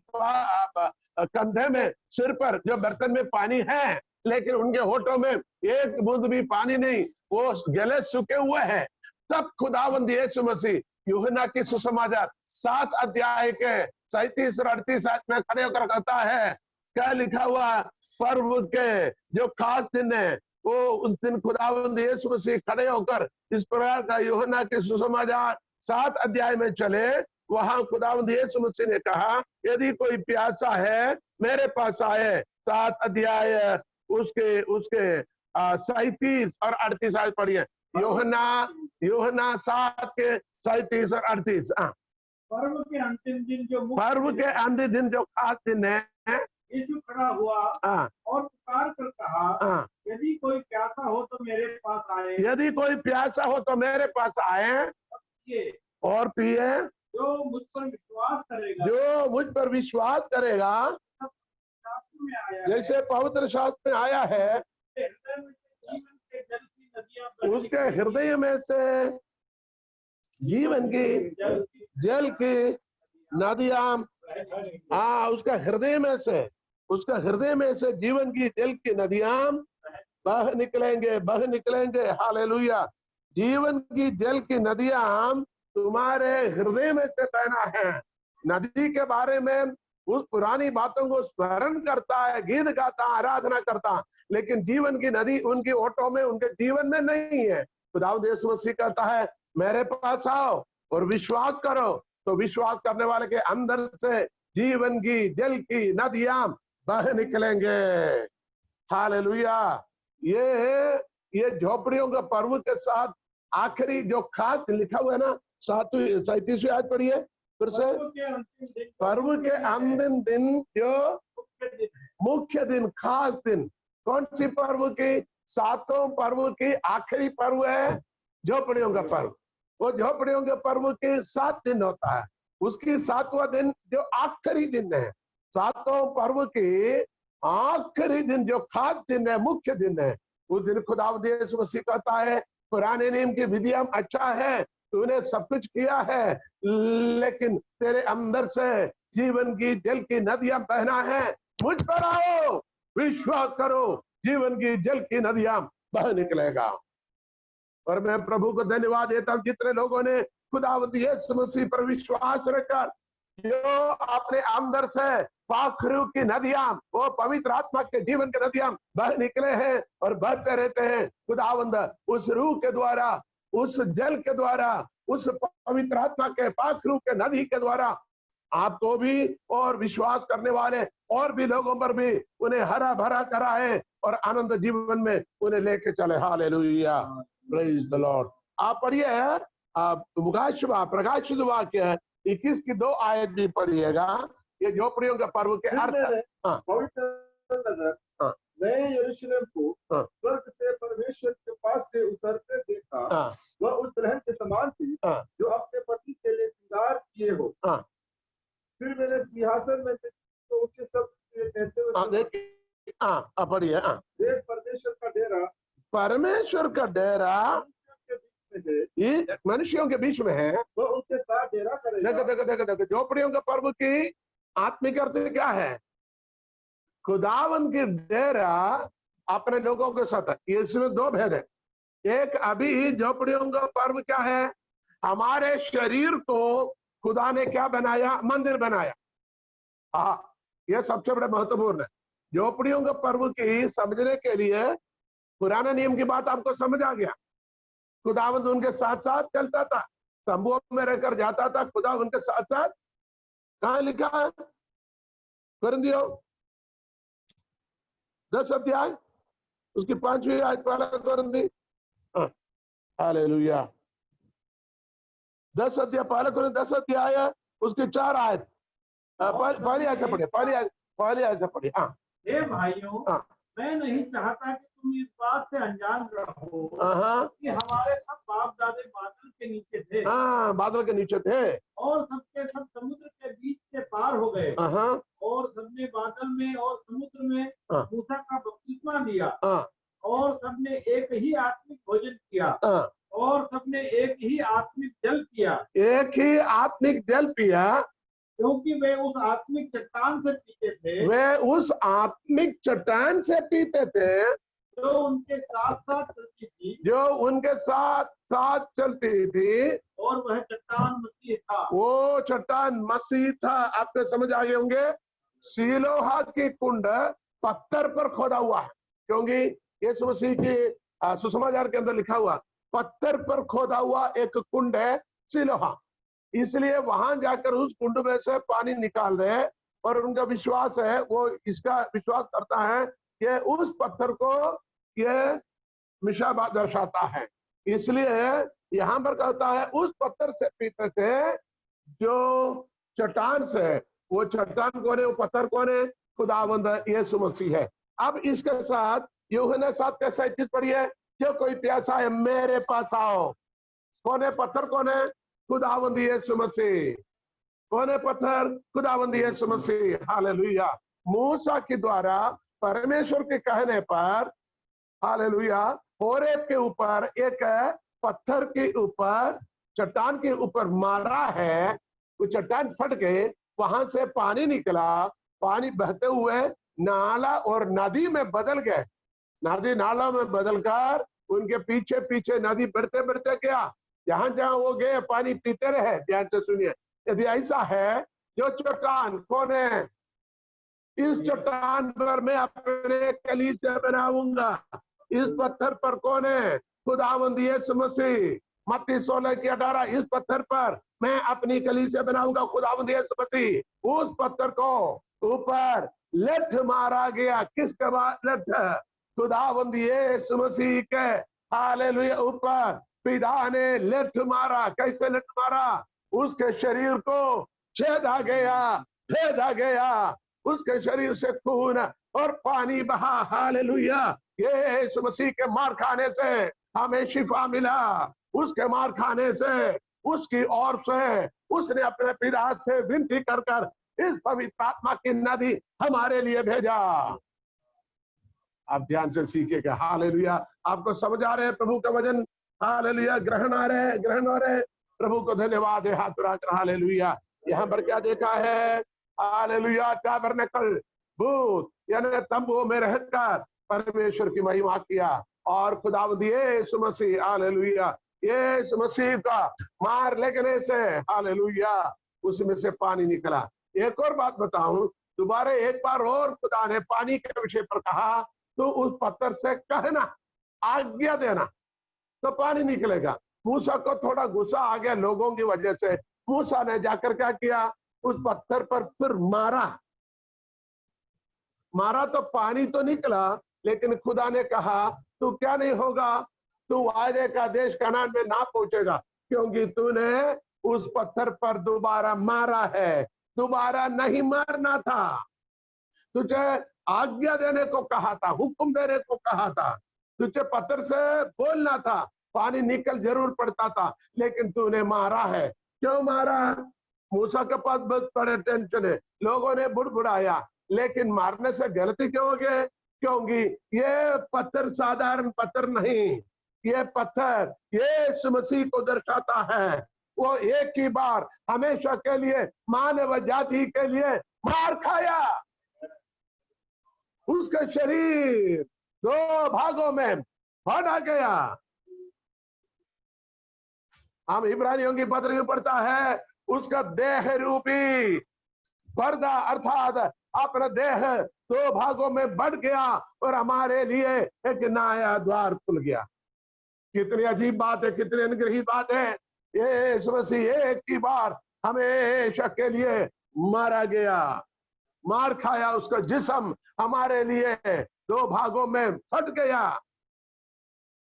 कंधे में, सिर पर जो बर्तन में पानी है, लेकिन उनके होठों में एक बूंद भी पानी नहीं, वो गले सूखे हुए हैं। तब खुदावंद यीशु मसीह यूहन्ना की सुसमाचार 7 अध्याय के 37 और 38 में खड़े होकर कहता है, क्या लिखा हुआ, पर्व के जो खास दिन है, वो उस दिन खुदावंद यीशु मसीह खड़े होकर इस प्रकार का यूहन्ना की सुसमाचार 7 अध्याय में चले। वहां खुदावंद यीशु मसीह ने कहा, यदि कोई प्यासा है मेरे पास आए। 7 अध्याय उसके 37 और 38 आयत पढ़िए। यूहन्ना 7 के 37 और 38। पर्व के अंतिम दिन जो खास दिन है, यीशु खड़ा हुआ और पुकार कर कहा, यदि कोई प्यासा हो तो मेरे पास आए। यदि कोई प्यासा हो तो मेरे पास आए और पिए। जो मुझ पर विश्वास करेगा, जैसे पवित्र शास्त्र में आया है, उसके हृदय में से जीवन की जल की नदियां, उसका हृदय में से जीवन की जल की नदियां बह निकलेंगे। हालेलुया। जीवन की जल की नदियां तुम्हारे हृदय में से बहना है। नदी के बारे में उस पुरानी बातों को स्मरण करता है, गीत गाता, आराधना करता, लेकिन जीवन की नदी उनकी ओटों में, उनके जीवन में नहीं है। खुदावंद यीशु मसीह कहता है, मेरे पास आओ और विश्वास करो, तो विश्वास करने वाले के अंदर से जीवन की जल की नदियां बह निकलेंगे। हालेलुया। ये झोपड़ियों के पर्व के साथ आखिरी जो खास लिखा हुआ है ना, 37वीं आयत पढ़िए फिर से। पर्व के अंतिम दिन जो मुख्य दिन, खास दिन, कौन सी पर्व की? 7 पर्व की आखिरी पर्व है झोपड़ियों का पर्व। वो झोपड़ियों के पर्व के 7 दिन होता है, उसकी 7वां दिन जो आखिरी दिन है, 7 पर्व के आखिरी दिन जो खास दिन है, मुख्य दिन है, उस दिन खुदावंद यीशु मसीह कहता है पुराने नियम की विधियां अच्छा है, तूने सब कुछ किया है, लेकिन तेरे अंदर से जीवन की जल की नदियां बहना है, मुझ पर आओ, विश्वास करो, जीवन की जल की नदियां बह निकलेगा। और मैं प्रभु को धन्यवाद देता हूं जितने लोगों ने खुदावंद यीशु मसीह पर विश्वास रखकर जो अपने अंदर से पाखरू की नदियां, वो पवित्र आत्मा के जीवन की नदियां बह निकले हैं और बहते रहते हैं। खुदावंद उस रूह के द्वारा, उस जल के द्वारा, उस पवित्र आत्मा के पाखरू के नदी के द्वारा आपको भी और विश्वास करने वाले और भी लोगों पर भी उन्हें हरा भरा कराए और आनंद जीवन में उन्हें लेके चले। Hallelujah, praise the Lord. आप पढ़िए प्रकाशित वाक्य 21 की 2 आयत भी पढ़िएगा। ये झोपड़ियों के पर्व के अर्थ। पवित्र नगर नए यरूशलेम को स्वर्ग से परमेश्वर के पास से उतरते देखा। वह उस दुल्हन के समान थी जो अपने पति के लिए श्रृंगार किए हो। फिर मैंने सिंहासन में से तो ऊंचे शब्द कहते हुए पढ़िए। देख परमेश्वर का डेरा ये मनुष्यों के बीच में है, वो उनके साथ डेरा करेगा। देखो झोपड़ियों के पर्व की आत्मिक अर्थ क्या है? खुदावन की डेरा अपने लोगों के साथ है। इसमें 2 भेद है। एक, अभी झोपड़ियों का पर्व क्या है? हमारे शरीर को खुदा ने क्या बनाया? मंदिर बनाया। यह सबसे बड़ा महत्वपूर्ण है। झोपड़ियों के पर्व की समझने के लिए पुराने नियम की बात आपको समझ आ गया। खुदावंद उनके साथ साथ चलता था, तंबुओं में रहकर जाता था, खुदा उनके साथ साथ। कहाँ लिखा है? कुरिन्थियों 10 अध्याय उसकी 5वीं आयत वाला कुरिन्थी। हालेलुया। 10 अध्याय पहले कुरिन्थी 10 अध्याय है, उसकी 4 आयत। पहली आयत से पढ़िए, पहली आयत से पढ़िए। हे भाइयों, मैं नहीं चाहता कि तुम इस बात से अनजान रहो कि हमारे सब बाप दादे बादल के नीचे थे। बादल के नीचे थे और सबके सब समुद्र के बीच से पार हो गए। और सबने बादल में और समुद्र में मूसा का बपतिस्मा लिया। और सबने एक ही आत्मिक भोजन किया। और सबने एक ही आत्मिक जल पिया। एक ही आत्मिक जल पिया, क्योंकि वे उस आत्मिक चट्टान से पीते थे। वे उस आत्मिक चट्टान से पीते थे जो उनके साथ साथ चलती थी। जो उनके साथ साथ चलती थी। और वह चट्टान मसीह था। वो चट्टान मसीह था। आपने समझ आए होंगे। सीलोहा की कुंड पत्थर पर खोदा हुआ है, क्योंकि यीशु मसीह के सुसमाचार के अंदर लिखा हुआ पत्थर पर खोदा हुआ एक कुंड है सीलोहा। इसलिए वहां जाकर उस कुंड में से पानी निकाल रहे हैं और उनका विश्वास है, वो इसका विश्वास करता है कि उस पत्थर को ये मिशा दर्शाता है। इसलिए यहाँ पर कहता है उस पत्थर से पीते थे जो चट्टान से। वो चट्टान कौन है? वो पत्थर कौन है? खुदावंद यीशु मसीह है। अब इसके साथ यूहन्ना 7:37 पढ़िए। जो कोई प्यासा है मेरे पास आओ। कौन है पत्थर? कौन है? खुदावंद यीशु मसीह। कौन है पत्थर? खुदावंद यीशु मसीह। हालेलुया। मूसा के द्वारा परमेश्वर के कहने पर, हालेलुया, होरेब के ऊपर एक पत्थर के ऊपर, चट्टान के ऊपर मारा है। वो चट्टान फट गए, वहां से पानी निकला। पानी बहते हुए नाला और नदी में बदल गए। नदी नाला में बदलकर उनके पीछे पीछे नदी बढ़ते बढ़ते गया। जहां जहां वो गए पानी पीते रहे। ध्यान से सुनिए। यदि ऐसा है, जो चट्टान कौन है? इस चट्टान पर मैं अपने कलीसिया बनाऊंगा। इस पत्थर पर कौन है? खुदावंद यीशु मसीह। मत्ती 16:18 इस पत्थर पर मैं अपनी कलीसिया बनाऊंगा। खुदावंद यीशु मसीह उस पत्थर को ऊपर लठ मारा गया। किसके लठ? खुदावंद यीशु मसीह के हालेलुया ऊपर पिता ने लठ मारा। कैसे लठ मारा? उसके शरीर को छेदा गया, भेदा गया। उसके शरीर से खून और पानी बहा। हालेलुया। यीशु मसीह के मार खाने से हमें शिफा मिला। उसके मार खाने से, उसकी ओर से उसने अपने पिता से विनती कर कर इस पवित्र आत्मा की नदी हमारे लिए भेजा। आप ध्यान से सीखिएगा। हालेलुया। आपको समझ आ रहे हैं प्रभु का वचन? हालेलुया। ग्रहण आ रहे हैं, ग्रहण हो रहे हैं। प्रभु को धन्यवाद है। हाथ उठाकर हालेलुया। यहाँ पर क्या देखा है? हालेलुया। टैबरनेकल, बूथ यानी तंबू में रहकर परमेश्वर की महिमा किया। और खुदावंद यीशु मसीह, हालेलुया, यीशु मसीह का मार लगने से हालेलुया उसमें से पानी निकला। एक और बात बताऊं, दोबारा एक बार और खुदा ने पानी के विषय पर कहा तो उस पत्थर से कहना, आज्ञा देना, तो पानी निकलेगा। मूसा को थोड़ा गुस्सा आ गया लोगों की वजह से। मूसा ने जाकर क्या किया? उस पत्थर पर फिर मारा तो पानी तो निकला, लेकिन खुदा ने कहा तू क्या नहीं होगा, तू वायदे का देश कनान में ना पहुंचेगा, क्योंकि तूने उस पत्थर पर दोबारा मारा है। दोबारा नहीं मारना था, तुझे आज्ञा देने को कहा था, हुक्म देने को कहा था, तुझे पत्थर से बोलना था, पानी निकल जरूर पड़ता था, लेकिन तूने मारा है। क्यों मारा? मूसा के पास बहुत बड़े टेंशन है, लोगों ने बुड़बुड़ाया, लेकिन मारने से गलती क्यों हो गई? क्योंकि ये पत्थर साधारण पत्थर नहीं, ये पत्थर यीशु मसीह को दर्शाता है। वो एक ही बार हमेशा के लिए मानव जाति के लिए मार खाया। उसका शरीर 2 भागों में बांटा गया। हम इब्रानियों की पत्री में पढ़ता है, उसका देह रूपी पर्दा अर्थात अपना देह 2 भागों में बढ़ गया और हमारे लिए एक नया द्वार खुल गया। कितनी अजीब बात है, कितनी अनुग्रहित बात है। यीशु मसीह एक ही बार हमेशा के लिए मारा गया, मार खाया, उसका जिस्म हमारे लिए 2 भागों में फट गया।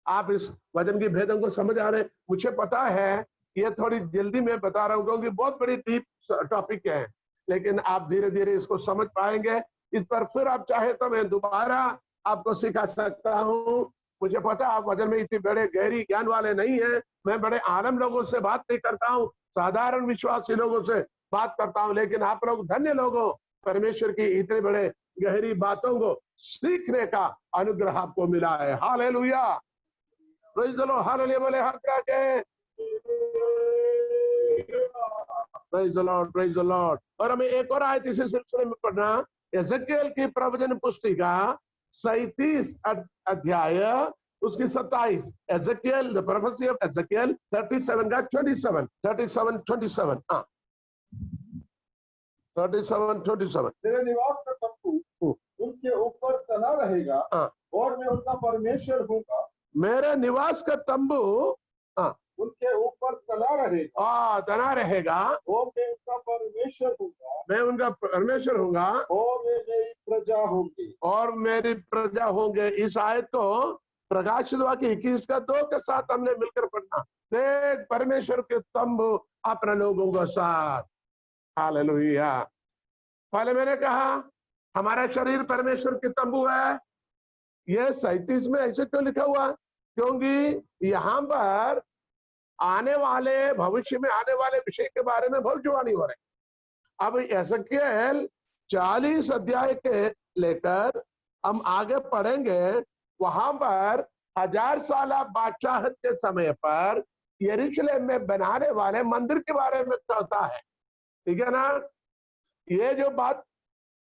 आप इस वचन की भेदों को समझ आ रहे? मुझे पता है ये थोड़ी जल्दी में बता रहा हूं क्योंकि बहुत बड़ी डीप टॉपिक है, लेकिन आप धीरे धीरे इसको समझ पाएंगे। इस पर फिर आप चाहे तो मैं दोबारा आपको सिखा सकता हूं। मुझे पता है आप वचन में इतने बड़े गहरी ज्ञान वाले नहीं है। मैं बड़े आलम लोगों से बात नहीं करता हूं, साधारण विश्वासी लोगों से बात करता हूं, लेकिन आप लोग धन्य लोगों, परमेश्वर की इतने बड़े गहरी बातों को सीखने का अनुग्रह आपको मिला है। Hallelujah, praise the Lord, hallelujah, बोले हाथ उठा के praise the Lord, praise the Lord. और हमें एक और आयत इसी सिलसिले में पढ़ना, एजेकिएल की प्रवचन पुस्तिका 37 अध्याय उसकी 27, एजेकिएल द प्रोफेसी ऑफ एजेकिएल 37 का 27, 37:27। हाँ, 37:27। मेरे निवास का तम्बू उनके ऊपर तना रहेगा और मैं उनका परमेश्वर हूँगा। मेरे निवास का तंबू उनके ऊपर तना रहेगा, तना रहेगा, और मैं उनका परमेश्वर हूँगा, मैं उनका परमेश्वर हूँगा, और वे मेरी प्रजा होंगे, और मेरी प्रजा होंगे। इस आयत को प्रकाशित वाक्य 21:2 के साथ हमने मिलकर पढ़ना। देख परमेश्वर के तंबू अपने लोगों के साथ। हालेलुया। पहले मैंने कहा हमारा शरीर परमेश्वर के तंबू है। यह 37 में ऐसे क्यों लिखा हुआ? क्योंकि यहाँ पर आने वाले भविष्य में आने वाले विषय के बारे में भविष्यवाणी हो रही। अब एजेकिएल 40 अध्याय के लेकर हम आगे पढ़ेंगे। वहां पर 1000 साल बादशाहत के समय पर यरूशलेम में बनाने वाले मंदिर के बारे में कहता है। ठीक है ना? ये जो बात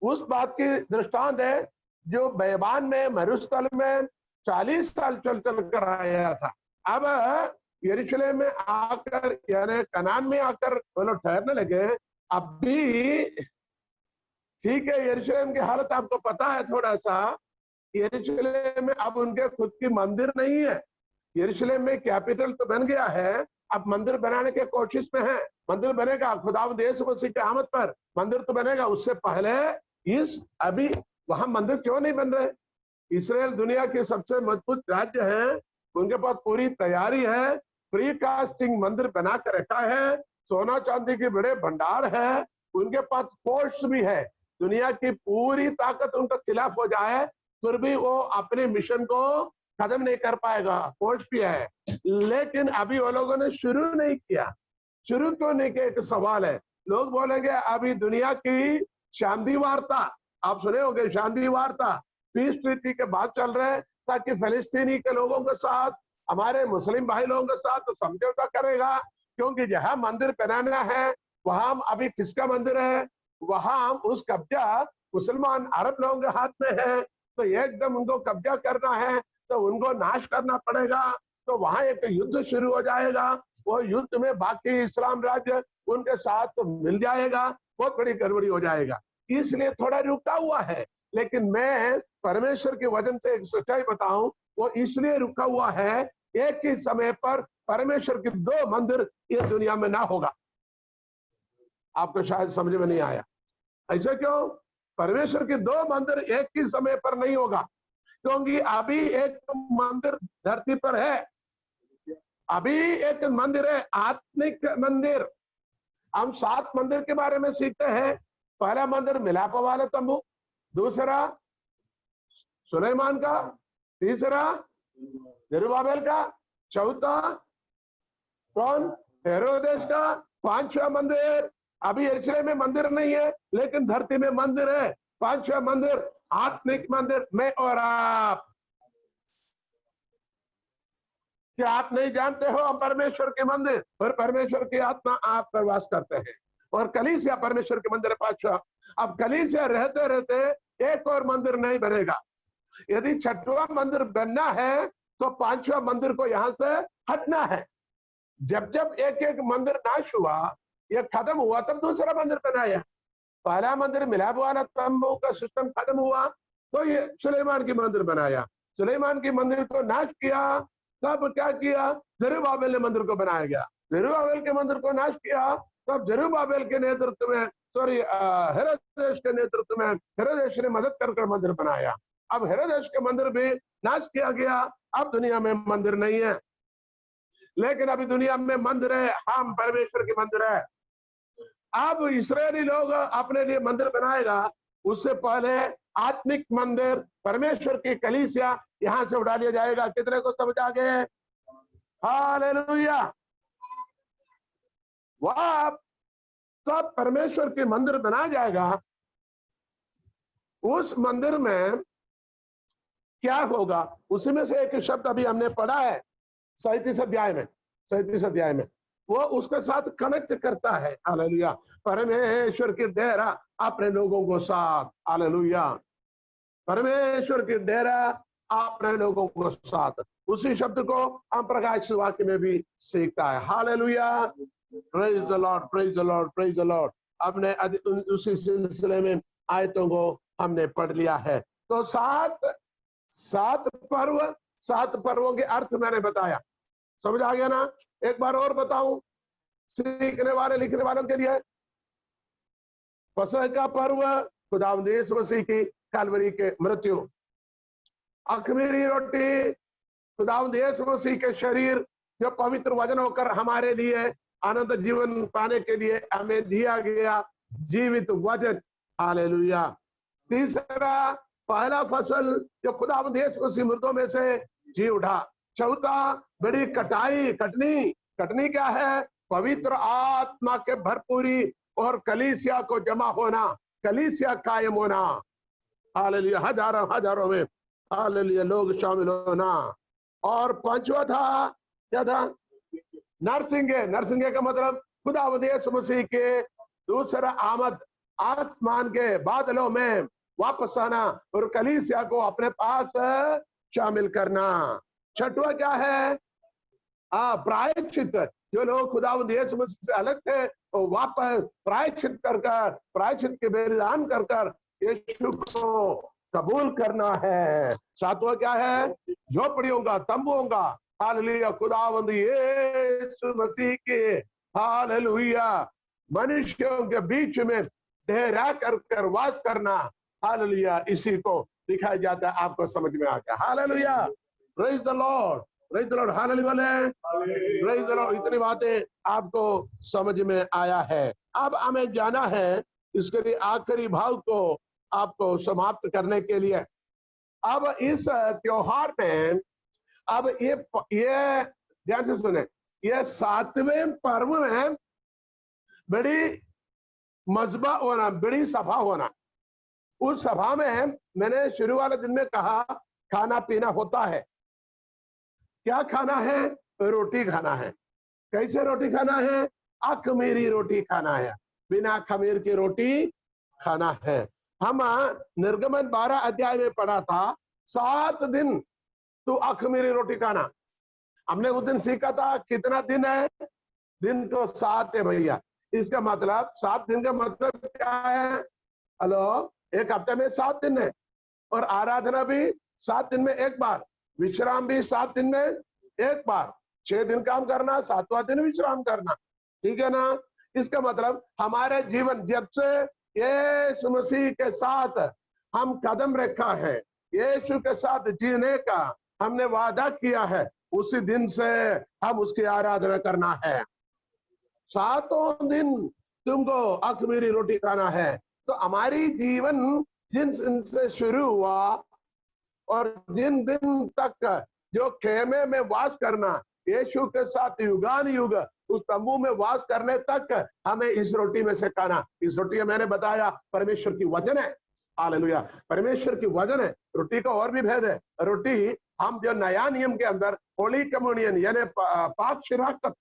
उस बात की दृष्टांत है जो बेबान में मरुस्थल में 40 साल चल कर आया था। अब यरूशलेम में आकर यानी कनान में आकर वो लोग ठहरने लगे। अब भी ठीक है, यरूशलेम की हालत आपको पता है। थोड़ा सा यरूशलेम में अब उनके खुद की मंदिर नहीं है, यरूशलेम में कैपिटल तो बन गया है, अब मंदिर बनाने के कोशिश में है। मंदिर बनेगा खुदावंद यीशु मसीह के आमद पर, मंदिर तो बनेगा। उससे पहले अभी वहां मंदिर क्यों नहीं बन रहे? इसराइल दुनिया के सबसे मजबूत राज्य है, उनके पास पूरी तैयारी है, प्री कास्टिंग मंदिर बना कर रखा है, सोना चांदी के बड़े भंडार है, उनके पास फोर्स भी है। दुनिया की पूरी ताकत उनके खिलाफ हो जाए फिर भी वो अपने मिशन को खत्म नहीं कर पाएगा, फोर्स भी है। लेकिन अभी वो लोगों ने शुरू नहीं किया। शुरू क्यों नहीं किया? एक सवाल है। लोग बोलेंगे अभी दुनिया की शांति वार्ता, आप सुने होंगे शांति वार्ता, पीस ट्रीटी के बात चल रहे हैं ताकि फिलिस्तीनी के लोगों के साथ, हमारे मुस्लिम भाई लोगों के साथ समझौता करेगा, क्योंकि जहां मंदिर बनाना है वहां अभी किसका मंदिर है? वहां उस कब्जा मुसलमान अरब लोगों के हाथ में है, तो एकदम उनको कब्जा करना है तो उनको नाश करना पड़ेगा। तो वहां एक युद्ध शुरू हो जाएगा, वो युद्ध में बाकी इस्लाम राज्य उनके साथ तो मिल जाएगा, बहुत बड़ी गड़बड़ी हो जाएगा। इसलिए थोड़ा रुका हुआ है। लेकिन मैं परमेश्वर के वचन से एक सच्चाई बताऊं, वो इसलिए रुका हुआ है, एक ही समय पर परमेश्वर के 2 मंदिर इस दुनिया में ना होगा। आपको शायद समझ में नहीं आया। ऐसा क्यों? परमेश्वर के 2 मंदिर एक ही समय पर नहीं होगा, क्योंकि अभी एक मंदिर धरती पर है, अभी एक मंदिर है आत्मिक मंदिर। हम 7 मंदिर के बारे में सीखते हैं। पहला मंदिर मिलाप वाला तंबू, दूसरा सुलेमान का, तीसरा जरुब्बाबेल का, चौथा कौन? हेरोदेस का, 5वां मंदिर अभी यरूशलेम में मंदिर नहीं है लेकिन धरती में मंदिर है। 5वां मंदिर आत्मिक मंदिर, मैं और आप। क्या आप नहीं जानते हो हम परमेश्वर के मंदिर और परमेश्वर की आत्मा आप पर वास करते हैं, और कलीसिया परमेश्वर के मंदिर 5वां। अब कलीसिया रहते रहते एक और मंदिर नहीं बनेगा। यदि 6वां मंदिर बनना है तो 5वां मंदिर को यहां से हटना है। जब जब एक एक मंदिर नाश हुआ, ये खत्म हुआ, तब दूसरा मंदिर बनाया। पहला मंदिर मिलाप वाला तंबू का सिस्टम खत्म हुआ तो ये सुलेमान की मंदिर बनाया। सुलेमान की मंदिर को नाश किया, तब क्या किया? जरुब्बाबेल ने मंदिर को बनाया गया। जरुब्बाबेल के मंदिर को नाश किया, तब जरुब्बाबेल के नेतृत्व में, हेरोदेस के नेतृत्व में, हेरोदेस ने मदद कर मंदिर बनाया। अब हेरोदेस के मंदिर भी नाश किया गया, अब दुनिया में मंदिर नहीं है। लेकिन अभी दुनिया में मंदिर है, हम परमेश्वर के मंदिर है। अब इस्राएली लोग अपने लिए मंदिर बनाएगा, उससे पहले आत्मिक मंदिर परमेश्वर की कलीसिया यहां से उठा लिया जाएगा। कितने को समझ आ गए? हालेलुया। वह सब परमेश्वर के मंदिर बनाया जाएगा। उस मंदिर में क्या होगा? उसी में से एक शब्द अभी हमने पढ़ा है 37 अध्याय में, 37 अध्याय में वो उसके साथ कनेक्ट करता है। हालेलुया। परमेश्वर की डेरा अपने लोगों को साथ, हालेलुया, परमेश्वर की डेरा अपने लोगों को साथ, उसी शब्द को हम प्रकाश वाक्य में भी सीखता है। Hallelujah. Praise the Lord, praise the Lord, praise the Lord. हमने उसी सिलसिले में आयतों को हमने पढ़ लिया है। तो 7 पर्व, 7 पर्वों के अर्थ मैंने बताया, समझ आ गया ना? एक बार और बताऊं सीखने वाले लिखने वालों के लिए। फसह का पर्व खुदावंद यीशु मसीह की कलवरी के मृत्यु। अख़मीरी रोटी खुदावंद यीशु मसीह के शरीर जो पवित्र वचन होकर हमारे लिए अनंत जीवन पाने के लिए हमें दिया गया जीवित वचन। हालेलुया। तीसरा पहला फसल जो खुदावंद यीशु मसीह मृतों में से जी उठा। चौथा बड़ी कटनी क्या है? पवित्र आत्मा के भरपूरी और कलीसिया को जमा होना, कलीसिया कायम होना। हालेलुया। हजारों में हालेलुया लोग शामिल होना। और 5वां था, क्या था? नरसिंगे का मतलब खुदावंद यीशु मसीह के दूसरा आमद, आसमान के बादलों में वापस आना और कलीसिया को अपने पास शामिल करना। 6वां क्या है? प्रायश्चित। जो लोग खुदावंद यीशु मसीह से अलग थे वो वापस प्रायश्चित के बलिदान कर यीशु को कबूल करना है। 7वां क्या है? झोपड़ियों का, तंबुओं का हालेलुया, खुदावंद यीशु मसीह के हालेलुया मनुष्यों के बीच में ठहरा कर वास करना, हालेलुया, इसी को दिखाया जाता है। आपको समझ में आ गया? Hallelujah, praise the Lord, praise the Lord, hallelujah, praise the Lord. इतनी बातें आपको समझ में आया है। अब हमें जाना है इसके लिए आखिरी भाव को आपको समाप्त करने के लिए। अब इस त्योहार में, अब ये ध्यान से सुने, ये 7वें पर्व में बड़ी मजबा होना, बड़ी सभा होना। उस सभा में मैंने शुरू वाले दिन में कहा खाना पीना होता है। क्या खाना है? रोटी खाना है। कैसे रोटी खाना है? अखमीरी रोटी खाना है, बिना खमीर की रोटी खाना है। हम निर्गमन 12 अध्याय में पढ़ा था 7 दिन तो अखमीरी रोटी खाना। हमने उस दिन सीखा था कितना दिन है? दिन तो 7 है भैया। इसका मतलब 7 दिन का मतलब क्या है? हेलो, एक हफ्ते में 7 दिन है, और आराधना भी 7 दिन में एक बार, विश्राम भी 7 दिन में एक बार, 6 दिन काम करना, 7वां दिन विश्राम करना, ठीक है ना? इसका मतलब हमारे जीवन जब से यीशु मसीह के साथ हम कदम रखा है, यीशु के साथ जीने का हमने वादा किया है, उसी दिन से हम उसकी आराधना करना है। 7 दिन तुमको अखमीरी रोटी खाना है। तो हमारी जीवन जिन दिन से शुरू हुआ और जिन दिन तक जो खेमे में वास करना, यीशु के साथ युगान युग उस तंबू में वास करने तक हमें इस रोटी में से खाना। इस रोटी में मैंने बताया परमेश्वर की वचन है। हालेलुया, परमेश्वर की वचन है। रोटी का और भी भेद है। रोटी हम जो नया नियम के अंदर होली कम्युनियन यानी पाक शिराकत,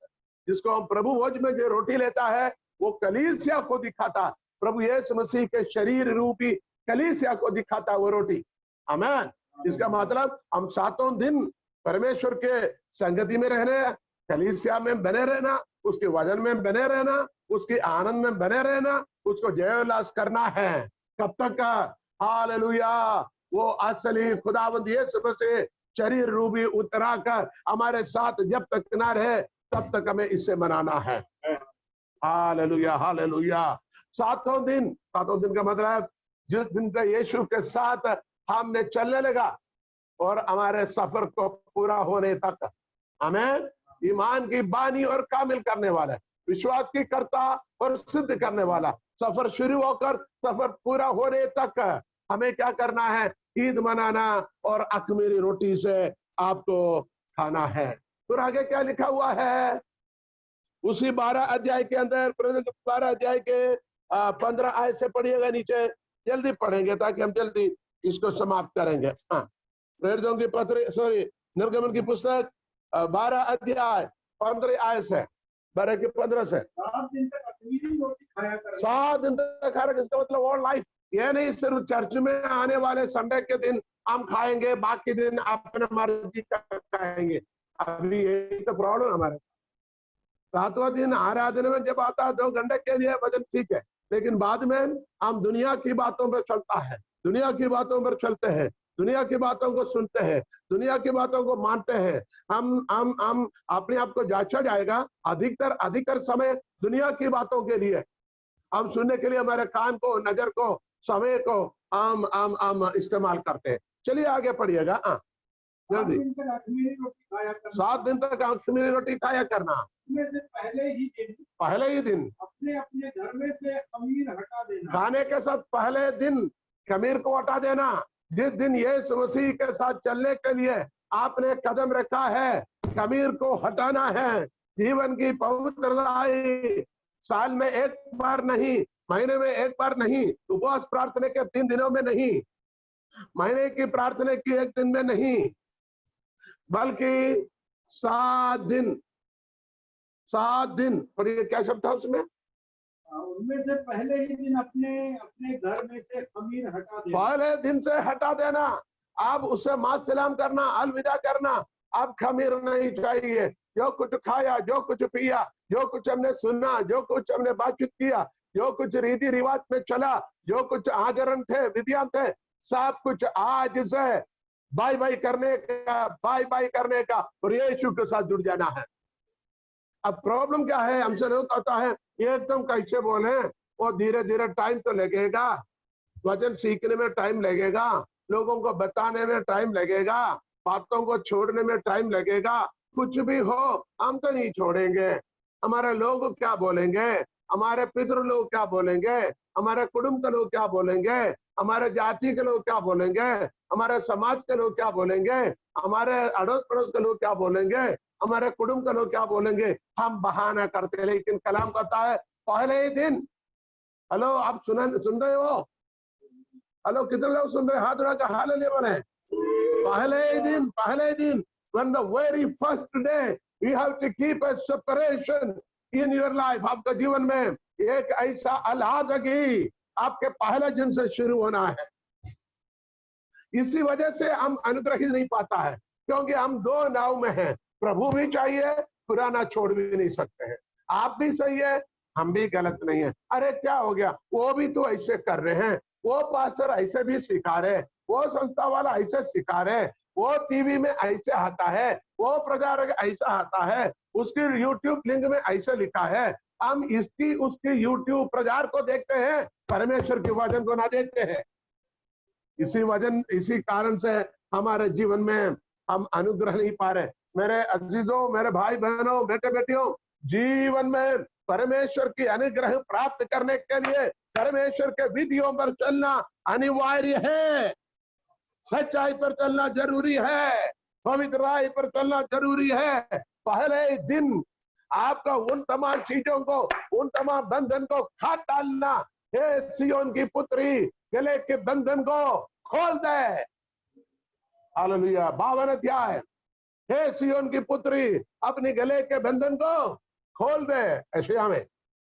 जिसको हम प्रभु भोज में जो रोटी लेता है, वो कलीसिया को दिखाता, प्रभु यीशु मसीह के शरीर रूपी कलीसिया को दिखाता वो रोटी। आमीन। इसका मतलब हम 7 दिन परमेश्वर के संगति में रहने, कलीसिया में बने रहना, उसके वजन में बने रहना, उसके आनंद में बने रहना, उसको जय उल्लास करना है। कब तक? हालेलुया, वो असली खुदावंद यीशु मसीह शरीर रूपी उतरा कर हमारे साथ जब तक ना रहे तब तक हमें इससे मनाना है। Hallelujah, hallelujah. 7 दिन का मतलब जिस दिन से यीशु के साथ हमने चलने लगा और हमारे सफर को पूरा होने तक, हमें ईमान की बानी और कामिल करने वाला, विश्वास की कर्ता और सिद्ध करने वाला, सफर शुरू होकर सफर पूरा होने तक हमें क्या करना है? ईद मनाना और अखमीरी रोटी से आपको खाना है। फिर आगे क्या लिखा हुआ है? उसी 12 अध्याय के अंदर, 12 अध्याय के 15 आयत से पढ़िएगा नीचे, जल्दी पढ़ेंगे ताकि हम जल्दी इसको समाप्त करेंगे। हाँ, प्रेरितों की पत्र, सॉरी, निर्गमन की पुस्तक 12 अध्याय 15 आयत से 12 के 15 से 7 दिन तक अखमीरी रोटी खाया करें। 7 दिन तक खाया। इसका मतलब और लाइफ, ये नहीं सिर्फ चर्च में आने वाले संडे के दिन हम खाएंगे, बाकी दिन अपने मर्जी का खाएंगे। अभी यही तो प्रॉब्लम हमारे। 7वां दिन आराधना में जब आता है 2 घंटे के लिए वजन ठीक है, लेकिन बाद में हम दुनिया की बातों पर चलता है, दुनिया की बातों पर चलते हैं, दुनिया की बातों को सुनते हैं, दुनिया की बातों को मानते हैं। हम अपने आप को जांचा जाएगा, अधिकतर समय दुनिया की बातों के लिए हम सुनने के लिए हमारे कान को, नजर को, समय को हम इस्तेमाल करते हैं। चलिए आगे पढ़िएगा। जल्दी। 7 दिन तक अखमीरी रोटी खाया करना। से पहले ही दिन अपने अपने घर में से खमीर हटा देना। खाने के साथ पहले दिन खमीर को हटा देना। जिस दिन यीशु मसीह के साथ चलने के लिए आपने कदम रखा है, खमीर को हटाना है। जीवन की पवित्रता साल में एक बार नहीं, महीने में एक बार नहीं, उपवास प्रार्थना के 3 दिनों में नहीं, महीने की प्रार्थना की 1 दिन में नहीं, बल्कि 7 दिन। 7 दिन पढ़िए, क्या शब्द था उसमें? उनमें से पहले ही दिन अपने अपने घर में से खमीर हटा देना। पहले दिन से हटा देना। अब उससे मास सलाम करना, अलविदा करना। अब खमीर नहीं चाहिए। जो कुछ खाया, जो कुछ पिया, जो कुछ हमने सुना, जो कुछ हमने बातचीत किया, जो कुछ रीति रिवाज में चला, जो कुछ आचरण थे, विधियां थे, सब कुछ आज से बाय बाय करने का और यीशु के साथ जुड़ जाना है। अब प्रॉब्लम क्या है, हमसे लोग कहता है एकदम कैसे बोले, वो धीरे धीरे टाइम तो लगेगा, वचन सीखने में टाइम लगेगा, लोगों को बताने में टाइम लगेगा, बातों को छोड़ने में टाइम लगेगा। कुछ भी हो हम तो नहीं छोड़ेंगे। हमारे लोग क्या बोलेंगे, हमारे पितृ लोग क्या बोलेंगे, हमारे कुटुंब के लोग क्या बोलेंगे, हमारे जाति के लोग क्या बोलेंगे, हमारे समाज के लोग क्या बोलेंगे, हमारे अड़ोस पड़ोस के लोग क्या बोलेंगे, हमारे कुटुंब के लोग क्या बोलेंगे। हम बहाना करते हैं, लेकिन कलाम कहता है पहले ही दिन। हेलो, आप सुन रहे हो? हेलो, कितने लोग सुन रहे हैं? हाथ उठा के हालेलुया बोले। पहले दिन when the very first day you have to keep a separation in your life। आपका जीवन में एक ऐसा अलग आपके पहले दिन से शुरू होना है। इसी वजह से हम अनुग्रहित नहीं पाता है, क्योंकि हम दो नाव में हैं। प्रभु भी चाहिए, पुराना छोड़ भी नहीं सकते हैं। आप भी सही है, हम भी गलत नहीं है। अरे क्या हो गया, वो भी तो ऐसे कर रहे हैं, वो पास्टर ऐसे भी सिखा रहे, वो संस्था वाला ऐसे सिखा रहे, वो टीवी में ऐसे आता है, वो प्रचारक ऐसा आता है, उसकी यूट्यूब लिंक में ऐसे लिखा है। हम इसकी उसकी यूट्यूब प्रचार को देखते हैं, परमेश्वर के वचन को ना देखते हैं। इसी कारण से हमारे जीवन में हम अनुग्रह नहीं पा रहे। मेरे अजीजों, मेरे भाई बहनों, बेटे बेटियों, जीवन में परमेश्वर की अनुग्रह प्राप्त करने के लिए परमेश्वर के विधियों पर चलना अनिवार्य है। सच्चाई पर चलना जरूरी है, पवित्राई पर चलना जरूरी है। पहले दिन आपका उन तमाम चीजों को, उन तमाम बंधन को काट डालना। हे सिय्योन की पुत्री, गले के बंधन को खोल दे। हालेलुया। 52 अध्याय, हे सिय्योन की पुत्री, अपने गले के बंधन को खोल दे। ऐसे में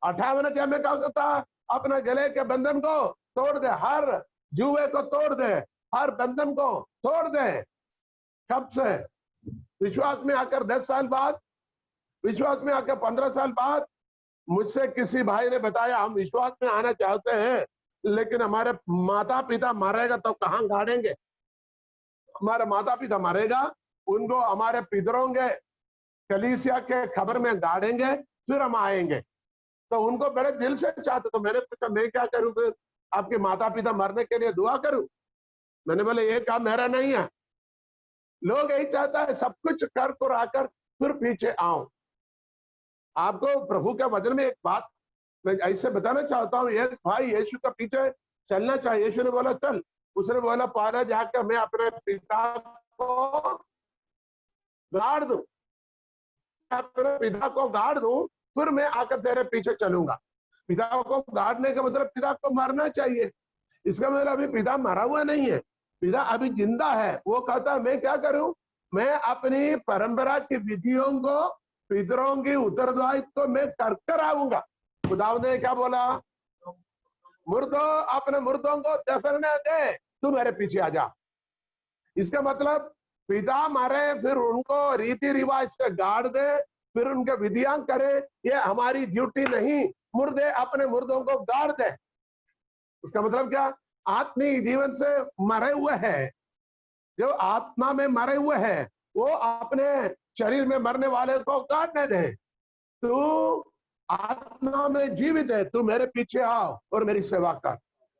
58 अध्याय में क्या कहता, अपने गले के बंधन को तोड़ दे, हर जुए को तोड़ दे, हर बंधन को तोड़ दे। कब से? विश्वास में आकर 10 साल बाद, विश्वास में आकर 15 साल बाद। मुझसे किसी भाई ने बताया, हम विश्वास में आना चाहते हैं, लेकिन हमारे माता पिता मरेगा तो कहां गाड़ेंगे। हमारे माता पिता मरेगा, उनको हमारे पितरों के कलीसिया के खबर में गाड़ेंगे, फिर हम आएंगे। तो उनको बड़े दिल से चाहते। तो मैंने पूछा मैं क्या करूं फिर? आपके माता पिता मरने के लिए दुआ करूं? मैंने बोले ये काम मेरा नहीं है। लोग यही चाहता है, सब कुछ कर कर आकर फिर पीछे आओ। आपको प्रभु के वचन में एक बात मैं ऐसे बताना चाहता हूँ। एक भाई यीशु के पीछे चलना चाहिए। यीशु ने बोला चल, उसने बोला पहले जाकर मैं अपने पिता को गाड़ दूं, अपने पिता को गाड़ दूं, फिर मैं आकर तेरे पीछे चलूंगा। पिता को गाड़ने का मतलब पिता को मरना चाहिए। इसका मतलब अभी पिता मरा हुआ नहीं है, पिता अभी जिंदा है। वो कहता है मैं क्या करूं, मैं अपनी परंपरा की विधियों को, पितरों की उत्तरदायित्व को मैं कर कर आऊंगा। खुदावंद ने क्या बोला, मुर्दों, अपने मुर्दों को दफनने दे, तू मेरे पीछे आ जा। इसका मतलब पिता मारे, फिर उनको रीति रिवाज से गाड़ दे, फिर उनके विधियां करे, ये हमारी ड्यूटी नहीं। मुर्दे अपने मुर्दों को गाड़ दे। उसका मतलब क्या, आत्मिक जीवन से मरे हुए हैं, जो आत्मा में मरे हुए हैं, वो अपने शरीर में मरने वाले को गाड़ने दे। तू आत्मा में जीवित है, तू मेरे पीछे आओ और मेरी सेवा कर।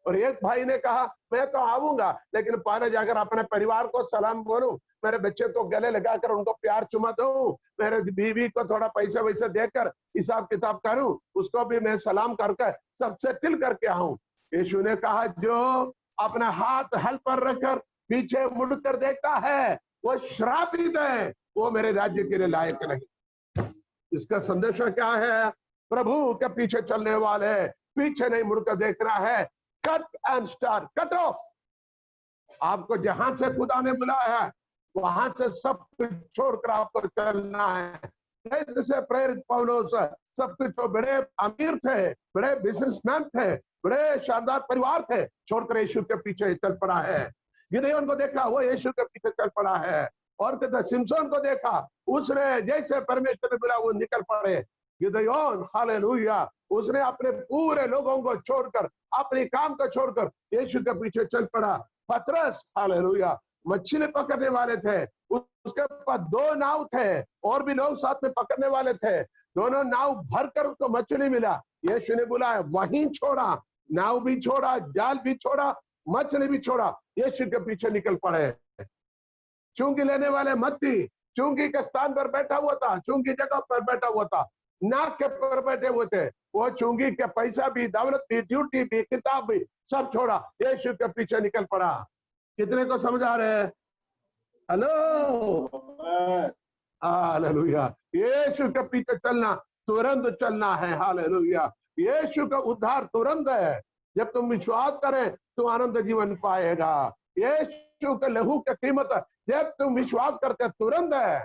और एक भाई ने कहा मैं तो आऊंगा, लेकिन पहले जाकर अपने परिवार को सलाम बोलूं, मेरे बच्चे तो गले लगाकर उनको प्यार चुमा दूं, मेरे बीवी को थोड़ा पैसा वैसा देकर हिसाब किताब करूं, उसको भी मैं सलाम करके सबसे तिल करके आऊं। यीशु ने कहा जो अपना हाथ हल पर रखकर पीछे मुड़कर देखता है वो श्रापित है, वो मेरे राज्य के लिए लायक नहीं। इसका संदेश क्या है? प्रभु के पीछे चलने वाले पीछे नहीं मुड़कर देखना है। Cut and start, cut off. आपको जहां से खुदा ने बुलाया है वहां से सब कुछ छोड़कर आपको चलना है। जैसे प्रेरित पौलुस सब कुछ, तो बड़े अमीर थे, बड़े बिजनेसमैन थे, बड़े शानदार परिवार थे, छोड़कर यीशु के पीछे चल पड़ा है। गिदयोन को देखा, वो यीशु के पीछे चल पड़ा है। और कहते सिमसोन को देखा, उसने जैसे परमेश्वर ने बोला वो निकल पड़े। गिदयोन, हालेलुया, उसने अपने पूरे लोगों को छोड़कर, अपने काम को छोड़कर यीशु के पीछे चल पड़ा। पतरस, हालेलुया, मछली पकड़ने वाले थे, उसके पास 2 नाव थे और भी लोग साथ में पकड़ने वाले थे। दोनों नाव भरकर उसको मछली मिला। यीशु ने बुलाया, वहीं छोड़ा, नाव भी छोड़ा, जाल भी छोड़ा, मछली भी छोड़ा, यीशु के पीछे निकल पड़े। चुंगी लेने वाले मत्ती चुंगी के स्थान पर बैठा हुआ था, चुंगी जगह पर बैठा हुआ था, नाक के पर बैठे हुए थे। वो चुंगी के पैसा भी, दौलत भी, ड्यूटी भी, किताब भी सब छोड़ा, यीशु के पीछे निकल पड़ा। कितने को समझ आ रहे हैं? Hello, hallelujah. यीशु के पीछे चलना, तुरंत चलना है। हालेलुया। यीशु का उद्धार तुरंत है। जब तुम विश्वास करें तो आनंद जीवन पाएगा। यीशु के लहू की कीमत जब तुम विश्वास करते तुरंत है।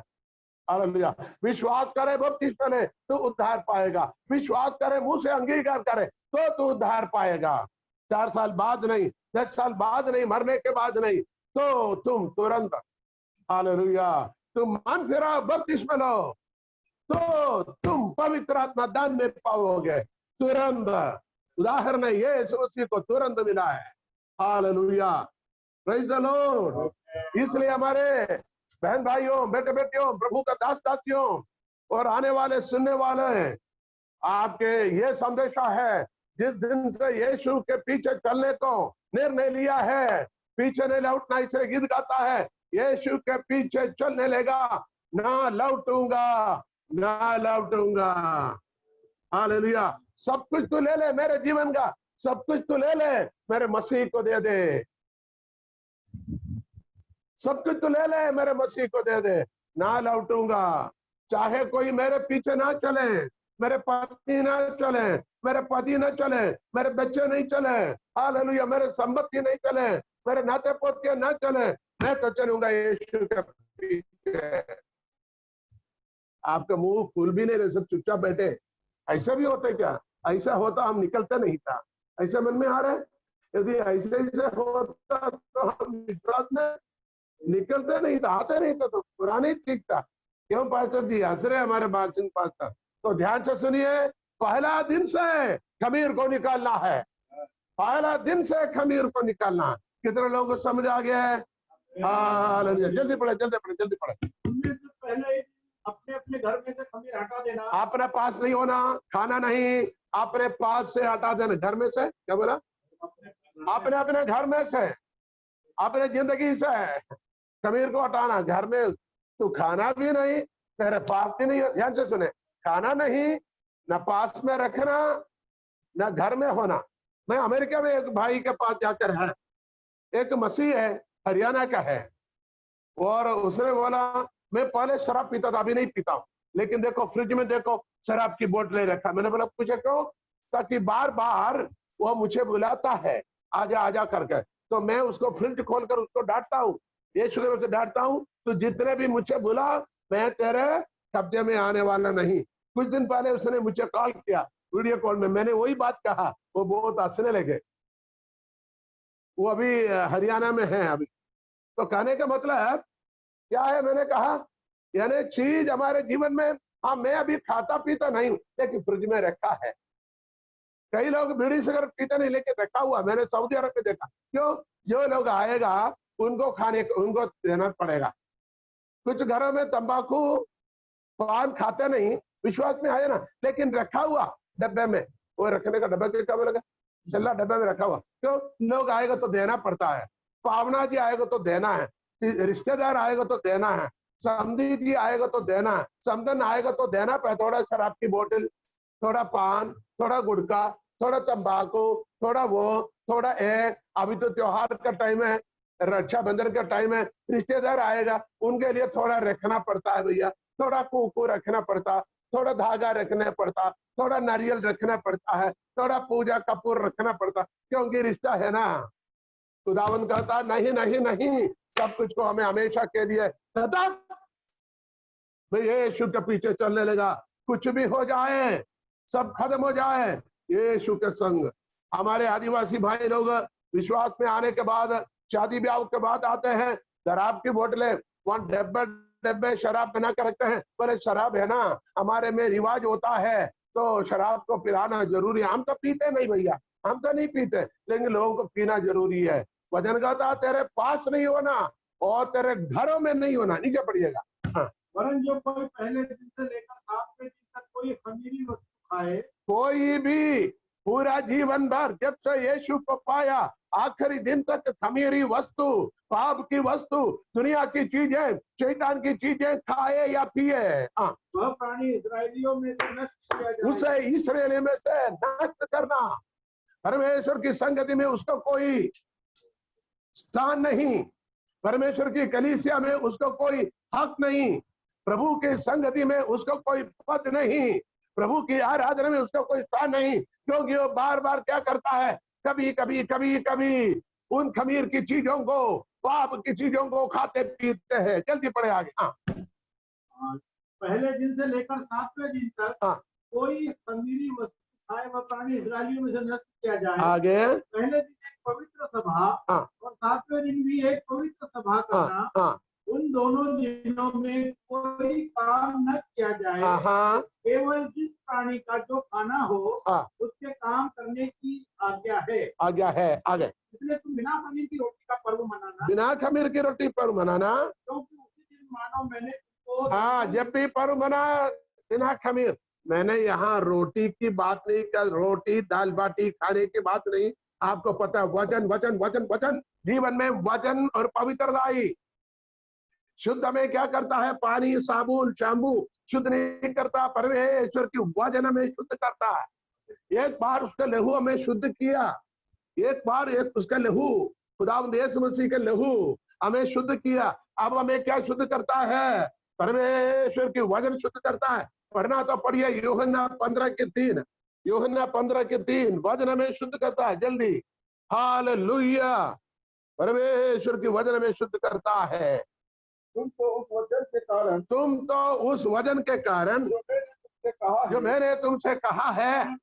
हालेलुया। विश्वास करे बपतिस्मा ले तो उद्धार पाएगा। विश्वास करे, मुंह से अंगीकार करे तो तू उद्धार पाएगा। 4 साल बाद नहीं, 10 साल बाद नहीं, मरने के बाद नहीं, तो तुम तुरंत, हालेलुया, तुम मन फिरा, बपतिस्मा लो तो तुम पवित्र आत्मा दान में पाओगे तुरंत। उदाहरण ये यीशु मसीह को तुरंत मिला है। Hallelujah, praise the Lord. इसलिए हमारे बहन भाइयों, बेटे बेटियों, प्रभु का दास दासियों और आने वाले सुनने वाले, आपके ये संदेशा है, जिस दिन से यीशु के पीछे चलने को निर्णय लिया है, पीछे नहीं लौटना, इसे गीत गाता है, यीशु के पीछे चलने लगा, ना लौटूंगा, ना लौटूंगा। हालेलुया। सब कुछ तू ले ले मेरे जीवन का, सब कुछ तू ले ले, मेरे मसीह को दे दे। सब कुछ तू ले ले, मेरे मसीह को दे दे, ना लौटूंगा। चाहे कोई मेरे पीछे ना चले, मेरे पत्नी ना चले, मेरे पति ना चले, मेरे बच्चे नहीं चले, हालेलुया, मेरे संपत्ति नहीं चले, मेरे नाते पोते ना चले, मैं तो चलूंगा यीशु के पीछे। आपका मुंह खुल भी नहीं रहे, सब चुपचाप बैठे। ऐसा भी होता है क्या? ऐसा होता हम निकलता नहीं था। ऐसा मन में आ रहा है? यदि ऐसे होता तो हम विश्वास में निकलते नहीं था, आते नहीं था, तो पुरानी ठीक था। क्यों पास्टर जी हंस रहे हमारे बाल सिंह पास्टर? तो ध्यान से सुनिए, पहला दिन से खमीर को निकालना है, पहला दिन से खमीर को निकालना। कितने लोगों को समझ आ गया है? हालेलुया। जल्दी पढ़े, जल्दी पढ़े, जल्दी पढ़े। पहले अपने अपने घर में से खमीर हटा देना। अपने पास नहीं होना, खाना नहीं, अपने पास से हटा देना। घर में से क्या बोला? अपने अपने घर में से, अपने जिंदगी से खमीर को हटाना। घर में तू खाना भी नहीं, तेरे पास भी नहीं। ध्यान से सुने, खाना नहीं, ना पास में रखना, ना घर में होना। मैं अमेरिका में एक भाई के पास जाकर है, एक मसीह है, हरियाणा का है, और उसने बोला मैं पहले शराब पीता था, अभी नहीं पीता हूं, लेकिन देखो फ्रिज में देखो शराब की बोतलें रखा। मैंने बोला पूछे क्यों? ताकि बार बार वो मुझे बुलाता है, आजा आजा करके, तो मैं उसको फ्रिज खोलकर उसको डांटता हूँ, यीशु के नाम से डांटता हूँ, तो जितने भी मुझे बुला, मैं तेरे कब्जे में आने वाला नहीं। कुछ दिन पहले उसने मुझे कॉल किया, वीडियो कॉल में, मैंने वही बात कहा, वो बहुत हंसने लगे। वो अभी हरियाणा में है अभी। तो कहने का मतलब क्या है? मैंने कहा यानी चीज हमारे जीवन में, हाँ मैं अभी खाता पीता नहीं हूं, लेकिन फ्रिज में रखा है। कई लोग बीड़ी सिगरेट पीते नहीं, लेकिन रखा हुआ। मैंने सऊदी अरब में देखा। क्यों? जो लोग आएगा उनको खाने, उनको देना पड़ेगा। कुछ घरों में तंबाकू पान खाते नहीं, विश्वास में आए ना, लेकिन रखा हुआ डब्बे में। वो रखने का डब्बा क्या बोलेगा? चल्ला डब्बे में रखा हुआ। क्यों? लोग आएगा तो देना पड़ता है, पावना जी आएगा तो देना है, रिश्तेदार आएगा तो देना है, समधी जी आएगा तो देना है, समधन आएगा तो देना पड़े। थोड़ा शराब की बोतल, थोड़ा पान, थोड़ा गुटखा, थोड़ा तंबाकू, थोड़ा वो, थोड़ा अभी तो त्योहार का टाइम है, रक्षाबंधन का टाइम है, रिश्तेदार आएगा, उनके लिए थोड़ा रखना पड़ता है भैया, थोड़ा कुकू रखना पड़ता, थोड़ा धागा रखना पड़ता, थोड़ा नारियल रखना पड़ता है, थोड़ा पूजा कपूर रखना पड़ता, क्योंकि रिश्ता है ना। खुदावंद कहता नहीं नहीं नहीं, सब कुछ को हमें हमेशा के लिए यीशु के पीछे चलने लगा। कुछ भी हो जाए, सब खत्म हो जाए, यीशु के संग। हमारे आदिवासी भाई लोग विश्वास में आने के बाद, शादी ब्याह के बाद आते हैं, शराब की बोतलें, वहां डब्बे शराब बना कर रखते हैं। बोले शराब है ना, हमारे में रिवाज होता है तो शराब को पिलाना जरूरी है। हम तो पीते नहीं भैया, हम तो नहीं पीते, लेकिन लोगों को पीना जरूरी है। वचन कहता तेरे पास नहीं होना, और तेरे घरों में नहीं होना। नीचे पढ़िएगा। हाँ। वरन जो कोई पहले दिन से लेकर 7वें दिन तक कोई खमीरी वस्तु खाए, कोई भी पूरा जीवन भर जब से यीशु को पाया आखिरी दिन तक खमीरी वस्तु, पाप की वस्तु, दुनिया की चीजें, शैतान की चीजें खाए या पिए, वह प्राणी इस्राएलियों में से नष्ट किया जाए। उसे इस्राएल में से नष्ट करना। परमेश्वर की संगति में उसको कोई स्थान नहीं, परमेश्वर की कलीसिया में उसको कोई हक नहीं, प्रभु की संगति में उसको कोई पद नहीं, प्रभु की आराधना में उसको कोई स्थान नहीं, क्योंकि वो बार बार क्या करता है, कभी कभी कभी कभी उन खमीर की चीजों को, पाप की चीजों को खाते पीते हैं। जल्दी पढ़े आगे। पहले दिन से लेकर 7वें दिन तक कोई खमीरी वस्तु खाए, वह प्राणी इस्राएलियों में से नष्ट किया जाए। आगे पहले दिन एक पवित्र सभा और 7वें दिन भी एक पवित्र सभा करना, उन दोनों दिनों में कोई काम न किया जाए, केवल जिस प्राणी का जो खाना हो उसके काम करने की आज्ञा है। आज्ञा है। आगे इसलिए तुम बिना खमीर की रोटी का पर्व मनाना, बिना खमीर की रोटी पर्व मनाना, क्योंकि उसी दिन मानो मैंने तुमको, जब भी पर्व मना बिना खमीर। मैंने यहाँ रोटी की बात नहीं कर, रोटी दाल बाटी खाने की बात नहीं। आपको पता है वचन वचन वचन वचन, जीवन में वचन और पवित्रता आई। शुद्ध में क्या करता है, पानी साबुन शैम्पू शुद्ध नहीं करता, परमेश्वर की वचन हमें शुद्ध करता है। एक बार उसका लहू हमें शुद्ध किया, एक बार एक उसका लहू, खुदावंद यीशु मसीह का लहू हमें शुद्ध किया। अब हमें क्या शुद्ध करता है, परमेश्वर की वचन शुद्ध करता है। पढ़ना तो पढ़िए यूहन्ना 15:3, यूहन्ना 15:3, वचन हमें शुद्ध करता है। जल्दी, हालेलुया, परमेश्वर की वचन हमें शुद्ध करता है। तुम तो उस वचन के कारण, तुम तो उस वचन के कारण जो मैंने तुमसे कहा है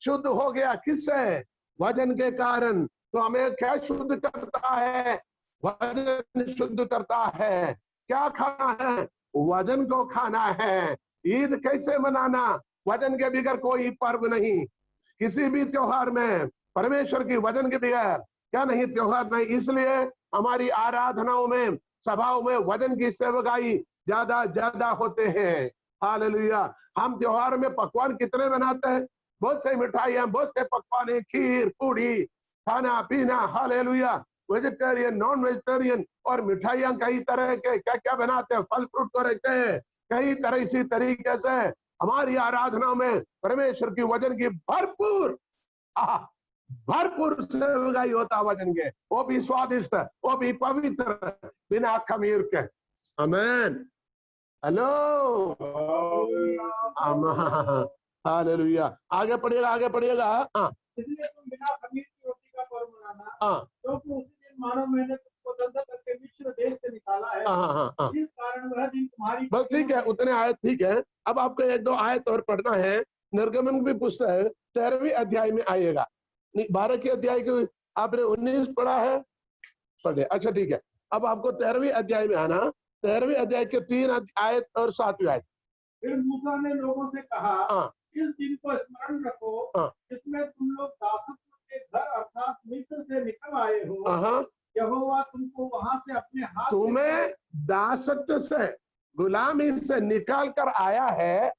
शुद्ध हो गया। किससे? वचन के कारण। तो हमें क्या शुद्ध करता है, वचन शुद्ध करता है। क्या खाना है, वचन को खाना है। ईद कैसे मनाना, वचन के बगैर कोई पर्व नहीं। किसी भी त्योहार में परमेश्वर की वचन के बगैर क्या नहीं, त्योहार नहीं। इसलिए हमारी आराधनाओं में, सभाओं में वचन की सेवकाई ज्यादा होते हैं। हालेलुया। हम त्योहार में पकवान कितने बनाते हैं, बहुत से मिठाइयां, बहुत से पकवान, खीर पूड़ी, खाना पीना, हालेलुया, वेजिटेरियन नॉन वेजिटेरियन, और मिठाइयां कई तरह के क्या क्या बनाते हैं, फल फ्रूट तो रखते हैं कई तरह। इसी तरीके से हमारी आराधना में परमेश्वर की वचन की भरपूर सेवकाई होता वचन के, वो भी स्वादिष्ट, वो भी पवित्र, बिना खमीर के। आमीन। Hello, hallelujah. आगे पढ़िएगा, आगे पढ़िएगा। इसलिए तुम बिना खमीर की रोटी का पर्व मनाना, क्योंकि उसी दिन मानो मैंने तुमको दलदल करके मिस्र देश से निकाला है। इस कारण वह दिन तुम्हारी, बस ठीक है, उतने आयत ठीक है। अब आपको एक दो आयत और पढ़ना है। निर्गमन की पुस्तक 13वें अध्याय में आइएगा। 12 के अध्याय को आपने 19 पढ़ा है, पढ़े, अच्छा ठीक है। अब आपको 13वें अध्याय में आना, 13वें अध्याय के 3 आयत और 7वीं आयत। फिर मूसा ने लोगों से कहा, इस दिन को स्मरण रखो जिसमें तुम लोग दासत्व के घर अर्थात मिस्र से निकल आए हो। यहोवा तुमको वहां से अपने हाथ, तुम्हें दासत्व से, गुलामी से निकाल कर आया है,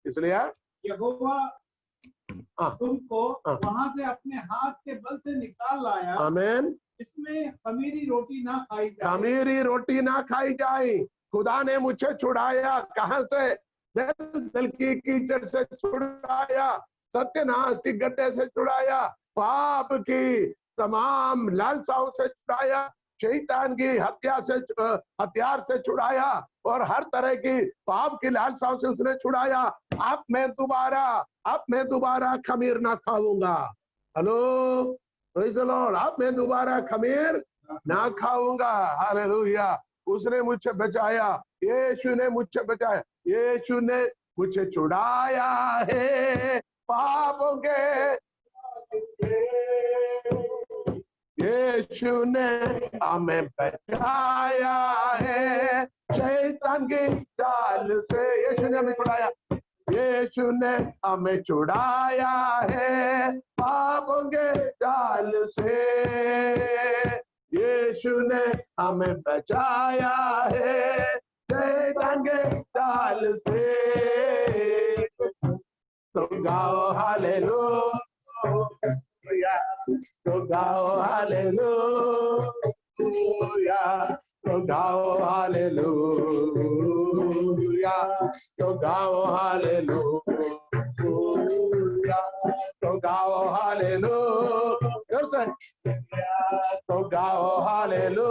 इसलिए यहोवा तुमको वहां से अपने हाथ के बल से निकाल लाया। आमीन। इसमें खमीरी रोटी ना खाई जाए, खमीरी रोटी ना खाई जाए। खुदा ने मुझे छुड़ाया, कहां से? दल की कीचड़ से छुड़ाया, सत्यनाश की गड्ढे से छुड़ाया, पाप की तमाम लालसाओं से छुड़ाया, शैतान की हथियार से छुड़ाया, और हर तरह की पाप की लालसाओं से उसने छुड़ाया। अब मैं दोबारा खमीर ना खाऊंगा। Hello, praise the Lord. अब मैं दोबारा खमीर ना खाऊंगा। हालेलुया। उसने मुझे बचाया, यीशु ने मुझे बचाया, यीशु ने मुझे छुड़ाया है पापों के, यीशु ने हमें बचाया है शैतान की चाल से। यीशु ने हमें छुड़ाया, यीशु ने हमें छुड़ाया है पापों के जाल से। यीशु ने हमें बचाया है शैतान के जाल से। तो गाओ हालेलुया, तो गाओ हालेलुया, तो गाओ हालेलुया, तो गाओ हालेलुया, तो गाओ हालेलुया, तो गाओ हालेलुया,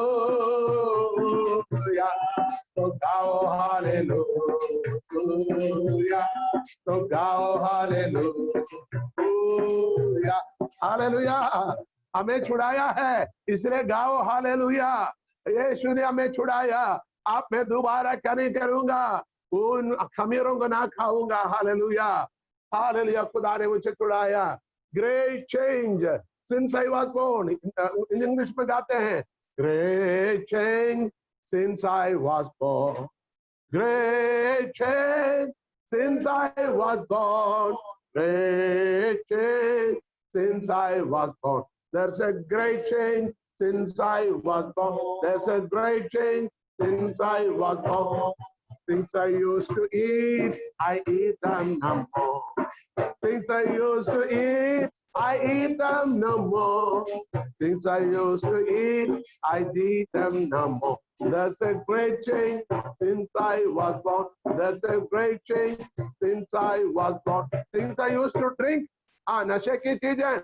तो गाओ हालेलुया, तो गाओ हालेलुया। हालेलुया, हमें छुड़ाया है इसलिए गाओ हालेलुया। यीशु ने हमें छुड़ाया, आप मैं दोबारा क्या नहीं करूंगा, उन खमीरों को ना खाऊंगा। हालेलुया, हालेलुया, खुदा ने मुझे छुड़ाया। Great change since I was born, English में गाते हैं, great change since I was born, great change since I was born, great change since I was born. There's a great change since I was born. There's a great change since I was born. Things I used to eat, I eat them no more. Things I used to eat, I eat them no more. Things I used to eat, I eat them no more. That's a great change since I was born. That's a great change since I was born. Things I used to drink, नशे की चीजें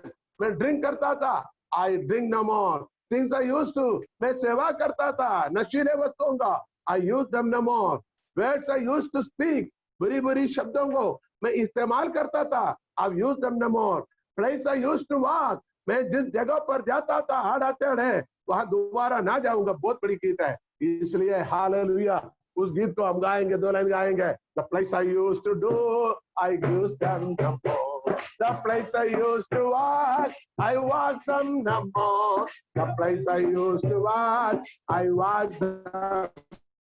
मैं drink करता था, I drink no more. Things I used to, मैं सेवा करता था नशीले वस्तुओं का, I use them no more. Words I used to speak, बुरी बुरी शब्दों को मैं इस्तेमाल करता था, I've used them no more. Place I used to walk, मैं जिस जगह पर जाता था आड़ा टेढ़े, वहां दोबारा ना जाऊंगा। बहुत बड़ी गीत है, इसलिए हालेलुया उस गीत को हम गाएंगे, 2 लाइन गाएंगे। The place I used to do, I used them no more. The place I used to walk, I walked them no more. The place I used to walk, I walked them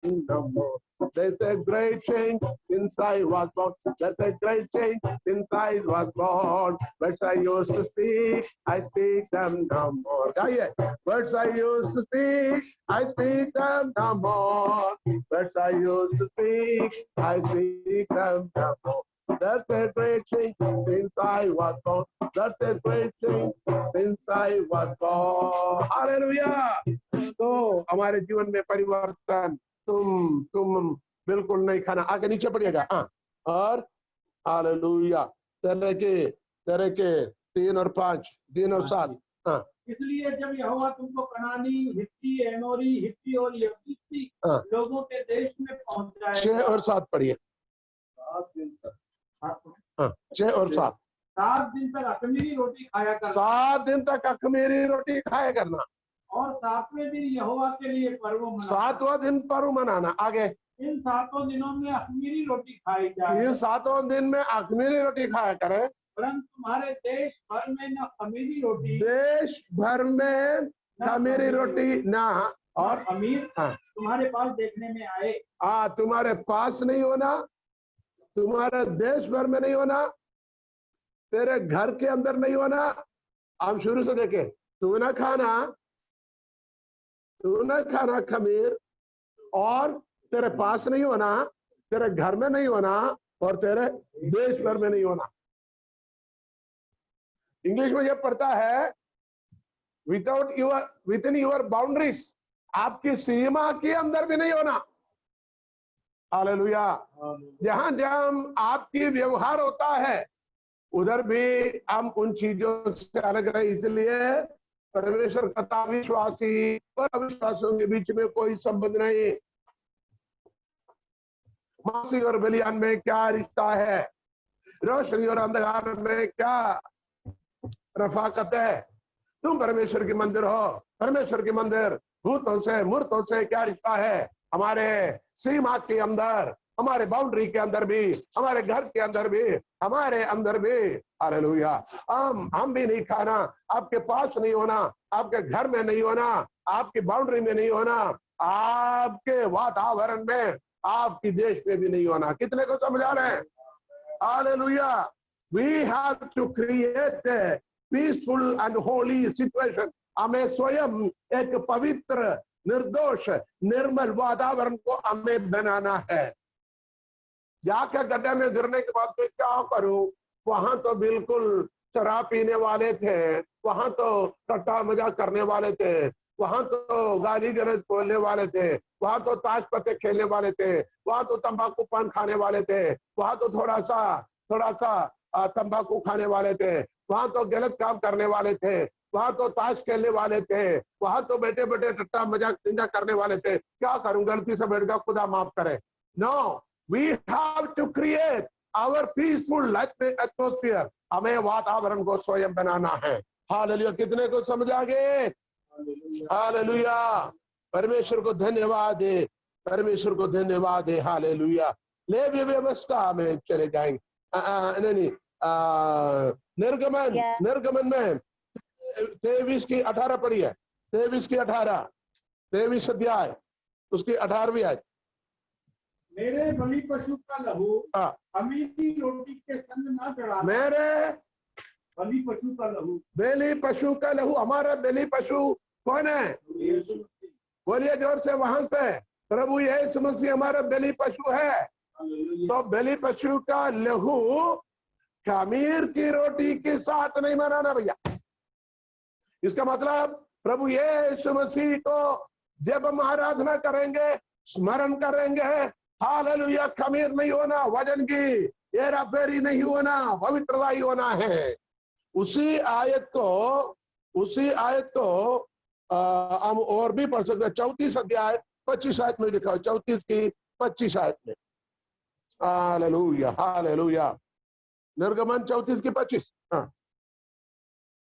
no more. There's a great change since I was born. There's a great change since I was born. Words I used to speak, I speak them no more. Words I used to speak, I speak them no more. Words I used to speak, I speak them no more. That's a great change since I was born. That's a great change since I was born. Hallelujah. तो हमारे जीवन में परिवर्तन तुम बिल्कुल नहीं खाना। आगे नीचे पड़िएगा। और हालेलुया, तरह के 3 और 5, 3 और 7। इसलिए जब यहोवा तुमको कनानी, हित्ती, एमोरी, हित्ती और यबूसी लोगों के देश में पहुंचाएगा। 6 और 7 पढ़िए। 6 और 7। 7 दिन तक अख़मीरी रोटी खाया करना। 7 दिन तक अख़मीरी रोटी खाया करना। और 7वें दिन यहोवा के लिए पर्व मनाना। 7वां दिन पर्व मनाना। आगे इन 7 दिनों में अख़मीरी रोटी खाई जाए। इन 7 दिन में अख़मीरी रोटी खाया करें। परंतु तुम्हारे देश भर में न खमीरी रोटी, देश भर में खमीरी रोटी ना और खमीर तुम्हारे पास देखने में आए। तुम्हारे पास नहीं होना, तुम्हारे देश भर में नहीं होना, तेरे घर के अंदर नहीं होना। हम शुरू से देखें, तू ना खाना खमीर, और तेरे पास नहीं होना, तेरे घर में नहीं होना, और तेरे देश भर में नहीं होना। इंग्लिश में यह पढ़ता है विद इन योर बाउंड्रीज, आपकी सीमा के अंदर भी नहीं होना। हालेलुया। जहां जहां आपकी व्यवहार होता है उधर भी हम उन चीजों से अलग रहे। इसलिए परमेश्वर कहता विश्वासी और अविश्वासियों के बीच में कोई संबंध नहीं। मसीह और बलिदान में क्या रिश्ता है, रोशनी और अंधकार में क्या रफाकत है। तुम परमेश्वर के मंदिर हो, परमेश्वर के मंदिर भूतों से मूर्तों से क्या रिश्ता है। हमारे सीमा के अंदर, हमारे बाउंड्री के अंदर भी, हमारे घर के अंदर भी, हमारे अंदर भी। हालेलुया। हम भी नहीं खाना, आपके पास नहीं होना, आपके घर में नहीं होना, आपकी बाउंड्री में नहीं होना, आपके वातावरण में, आपकी देश में भी नहीं होना। कितने को समझा रहे हैं? Hallelujah. We have to create a peaceful and holy situation हमें स्वयं एक पवित्र, निर्दोष, निर्मल वातावरण को हमें बनाना है। जाकर गड्ढे में गिरने के बाद मैं क्या करूं? वहां तो बिल्कुल शराब पीने वाले थे, वहां तो टट्टा मजाक करने वाले थे, वहां तो गाली गलौज बोलने वाले थे, वहां तो ताश पत्ते खेलने वाले थे, वहां तो तंबाकू पान खाने वाले थे, वहां तो थोड़ा सा तंबाकू खाने वाले थे, वहां तो गलत काम करने वाले थे, वहां तो ताश खेलने वाले थे, वहां तो बैठे बैठे टट्टा मजाक निंदा करने वाले थे। क्या करूं? गलती से बैठ गया, खुदा माफ करे। No, we have to create our peaceful atmosphere. हमें वातावरण को स्वयं बनाना है। हालेलुया। कितने को समझ आ गए? हालेलुया। परमेश्वर को धन्यवाद दे, परमेश्वर को धन्यवाद दे। हालेलुया। लेवी व्यवस्था में चले जाएंगे। नहीं, निर्गमन में 23 की 18 पढ़ी है। 23 की 18, 23 अध्याय, उसकी 18वीं आयत। मेरे बलि पशु का लहू अमीरी रोटी के संग ना चढ़ाना। मेरे बलि पशु का लहू, बलि पशु का लहू। हमारा बलि पशु कौन है? बोलिए जोर से वहां से। प्रभु यीशु मसीह हमारा बलि पशु है। तो बलि पशु का लहू खमीर की रोटी के साथ नहीं बनाना भैया। इसका मतलब प्रभु यीशु मसीह को जब हम आराधना करेंगे, स्मरण करेंगे, हालेलुया, खमीर नहीं होना, वजन की हेराफेरी नहीं होना, पवित्रता ही होना है। उसी आयत को हम और भी पढ़ सकते हैं। 34 अध्याय 25 आयत में लिखा है। 34 की 25 आयत में। Hallelujah, hallelujah. निर्गमन 34 की 25।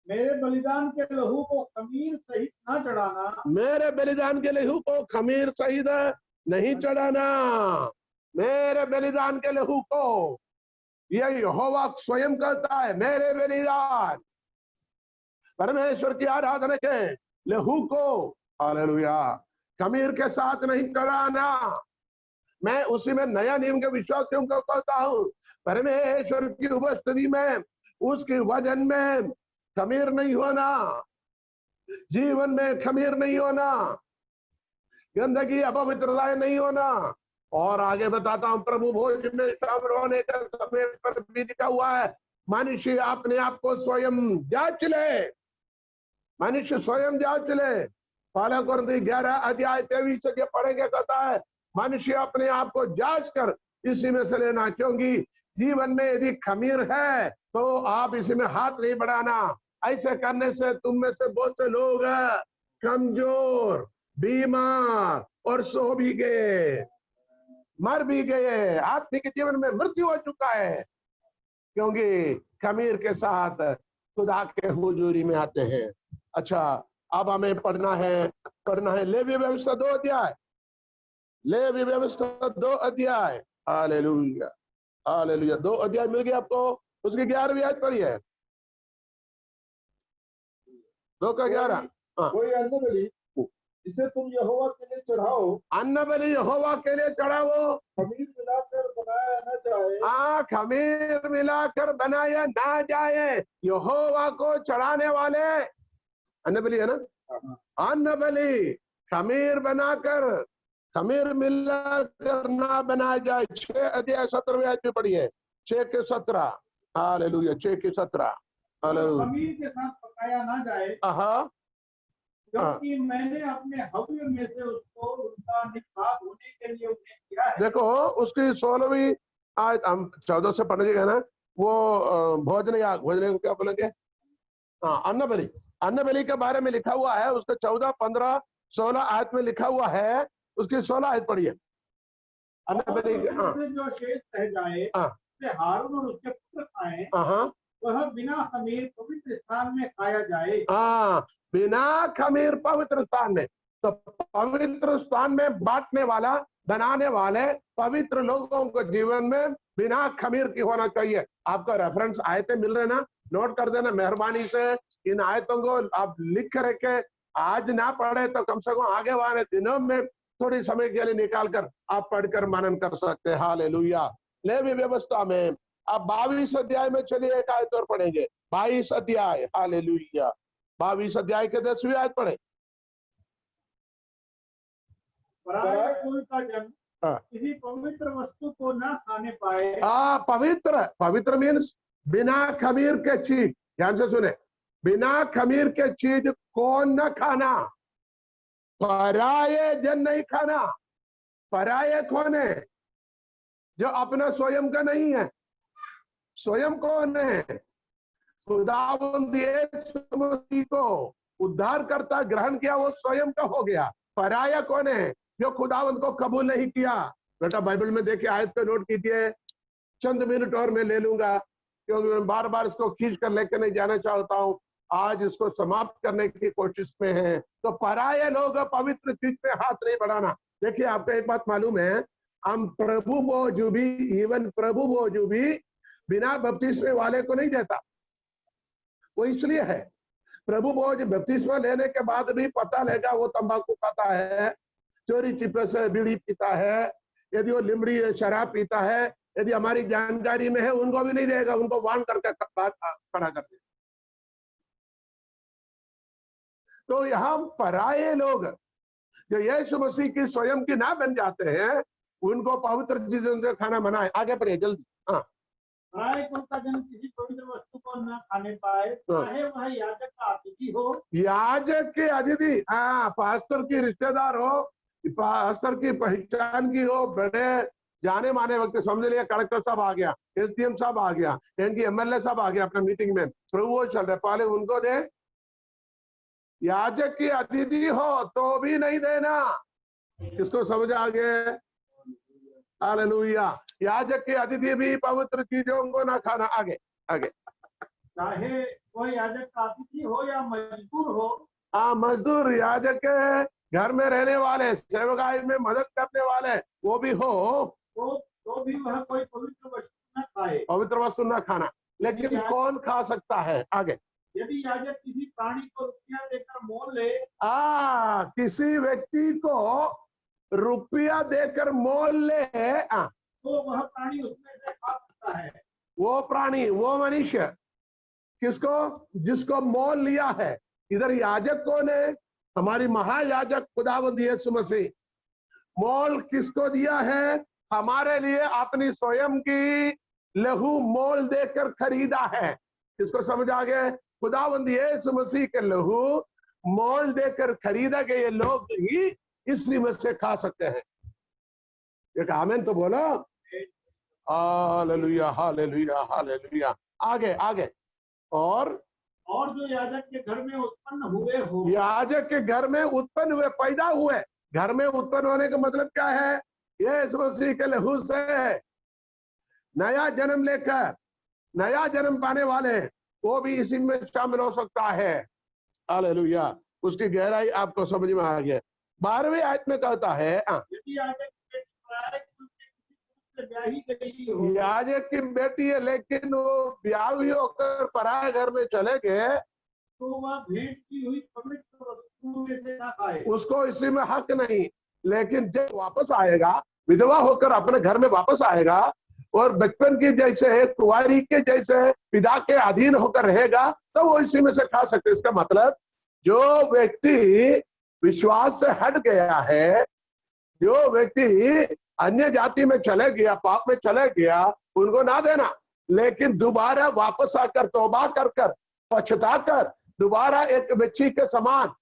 मेरे बलिदान के लहू को खमीर सहित ना चढ़ाना। मेरे बलिदान के लहू को खमीर सहित नहीं चढ़ाना। मेरे बलिदान के लहू को, यह यहोवा स्वयं कहता है, मेरे बलिदान, परमेश्वर की आराधना के लहू को, हालेलुया, खमीर के साथ नहीं चढ़ाना। मैं उसी में नया नियम के विश्वासियों को कहता हूं, परमेश्वर की उपस्थिति में, उसके वजन में खमीर नहीं होना, जीवन में खमीर नहीं होना, गंदगी अपवित्रता नहीं होना। और आगे बताता हूं, प्रभु भोज में शामिल होने का समय पर भी लिखा हुआ है, मनुष्य अपने आप को स्वयं जांच ले। मनुष्य स्वयं जांच ले। पहला कुरिन्थी 11 अध्याय 23 से पढ़ेंगे, कहता है मनुष्य अपने आप को जांच कर इसी में से लेना, क्योंकि जीवन में यदि खमीर है तो आप इसी में हाथ नहीं बढ़ाना। ऐसे करने से तुम में से बहुत से लोग कमजोर, बीमार और सो भी गए, मर भी गए, आत्मिक जीवन में मृत्यु हो चुका है, क्योंकि खमीर के साथ खुदा के हुजूरी में आते हैं। अच्छा, अब हमें पढ़ना है लेवी व्यवस्था 2 अध्याय। लेवी व्यवस्था 2 अध्याय। Hallelujah, hallelujah. 2 अध्याय मिल गया आपको। उसकी 11वीं आयत पढ़ी है। 2 का 11। कोई अन्न बलि जिसे तुम यहोवा के लिए चढ़ाओ, अन्न बलि यहोवा के लिए चढ़ाओ, खमीर मिलाकर बनाया न जाए। खमीर मिलाकर बनाया ना जाए। यहोवा को चढ़ाने वाले अन्न बलि है ना, अन्न बलि खमीर बनाकर, खमीर मिलाकर ना बनाया जाए। 6 अध्याय 17वीं आयत में पढ़ी है। 6 के 17। हालेलुया, 6 के 17। खमीर के साथ पकाया ना जाए, क्योंकि मैंने अपने हव्य में से उसको उनका निभाग होने के लिए उन्हें किया है। देखो उसकी 16वीं आयत, हम 14 से पढ़ने ना, वो भोजन याग, भोजन को क्या बोलेंगे, अन्न बलि। अन्न बलि के बारे में लिखा हुआ है, उसके 14, 15, 16 आयत में लिखा हुआ है। उसकी 16 आयत पढ़िए। अन्न बलि जो शेष रह जाए उसे हारून और उसके पुत्र खाएं, वह बिना खमीर पवित्र स्थान में खाया जाए। बिना खमीर पवित्र स्थान में। तो पवित्र स्थान में बांटने वाला, बनाने वाले पवित्र लोगों को जीवन में बिना खमीर की होना चाहिए। आपका रेफरेंस आयतें मिल रहे ना, नोट कर देना मेहरबानी से। इन आयतों को आप लिख कर रखे, आज ना पढ़े तो कम से कम आगे वाले दिनों में थोड़ी समय के लिए निकाल कर आप पढ़कर मनन कर सकते हैं। हालेलुया। लेवी व्यवस्था में अब 22 अध्याय में चलिए एक आयत और पढ़ेंगे। 22 अध्याय। हालेलुया। 22 अध्याय के 10वीं आयत पढ़े। पराये कुल का जन किसी पवित्र वस्तु को न खाने पाए। पवित्र, पवित्र मीन्स बिना खमीर के चीज, ध्यान से सुने, बिना खमीर के चीज कौन न खाना? पराये जन नहीं खाना। पराये कौन है? जो अपना स्वयं का नहीं है। स्वयं कौन है? खुदावंद यीशु मसीह को उद्धार करता ग्रहण किया, वो स्वयं का हो गया। पराया कौन है? जो खुदावंद को कबूल नहीं किया। बेटा बाइबल में देखिए, आयत पे नोट कीजिए, चंद मिनट और मैं ले लूंगा क्योंकि मैं बार बार इसको खींच कर लेकर नहीं जाना चाहता हूं। आज इसको समाप्त करने की कोशिश में है। तो पराये लोग पवित्र चीज पे हाथ नहीं बढ़ाना। देखिए आपको एक बात मालूम है, हम प्रभु बोझ भी, इवन प्रभु बोझ भी बिना बपतिस्मे वाले को नहीं देता। वो इसलिए है, प्रभु बोझ बपतिस्मा लेने के बाद भी पता लेगा वो तंबाकू खाता है, चोरी छिपे से बीड़ी पीता है, यदि वो लिमड़ी शराब पीता है, यदि हमारी जानकारी में है, उनको भी नहीं देगा, उनको वार्न करके खड़ा कर देगा। तो यहाँ पराये लोग जो यीशु मसीह की स्वयं की ना बन जाते हैं, उनको पवित्र चीजों से खाना मना है। आगे बढ़िए जल्दी। हाँ, पराये कुल का जन किसी पवित्र वस्तु को न खाने पाए, चाहे वह याजक का अतिथि हो। याजक के अतिथि, हाँ, पास्टर की रिश्तेदार हो, पास्टर की पहचान की हो, बड़े जाने माने व्यक्ति, समझ लिया कलेक्टर साहब आ गया, एसडीएम साहब आ गया, इनकी एमएलए साहब आ गया अपना मीटिंग में, प्रभु वो चल रहे, पहले उनको दे। याजक की अतिथि हो तो भी नहीं देना। किसको समझ आ गया? हालेलुया। याजक की अतिथि भी पवित्र चीजों को ना खाना। आगे आगे। चाहे कोई याजक का अतिथि हो या मजदूर हो। हाँ, मजदूर, याजक के घर में रहने वाले, सेवकाई में मदद करने वाले, वो भी हो तो भी वह कोई पवित्र वस्तु न खाए। पवित्र वस्तु न खाना। लेकिन कौन खा सकता है? आगे। यदि याजक किसी प्राणी को रुपया देकर मोल ले। किसी व्यक्ति को रुपया देकर मोल ले, तो वह प्राणी उसमें से खा सकता है। वो प्राणी, वो मनुष्य, किसको? जिसको मोल लिया है। इधर याजक कौन है? हमारी महायाजक खुदावंद यीशु मसीह। मोल किसको दिया है? हमारे लिए अपनी स्वयं की लहू मोल देकर खरीदा है। किसको समझ आ गया? खुदावंद यीशु मसीह के लहू मोल देकर खरीदा गए, ये लोग ही इसी में से खा सकते हैं। एक आमीन तो बोलो। Hallelujah hallelujah hallelujah. आगे आगे। और जो याजक के घर में उत्पन्न हुए हो। याजक के घर में उत्पन्न हुए, पैदा हुए। घर में उत्पन्न होने का मतलब क्या है? यीशु मसीह के लहू से नया जन्म लेकर नया जन्म पाने वाले, वो भी इसी में शामिल हो सकता है। हालेलुया। उसकी गहराई आपको समझ में आ गया। 12वीं आयत में कहता है, याजक की बेटी है लेकिन वो ब्याही होकर पराये घर में चले गए, तो वह भेंट की हुई पवित्र वस्तुओं में से ना खाए। उसको इसी में हक नहीं। लेकिन जब वापस आएगा, विधवा होकर अपने घर में वापस आएगा और बचपन की जैसे है, कुंवारी के जैसे पिता के अधीन होकर रहेगा, तो वो इसी में से खा सकते। इसका मतलब जो व्यक्ति विश्वास से हट गया है, जो व्यक्ति अन्य जाति में चले गया, पाप में चले गया, उनको ना देना। लेकिन दोबारा वापस आकर तौबा कर कर पछता कर दोबारा एक बच्ची के समान,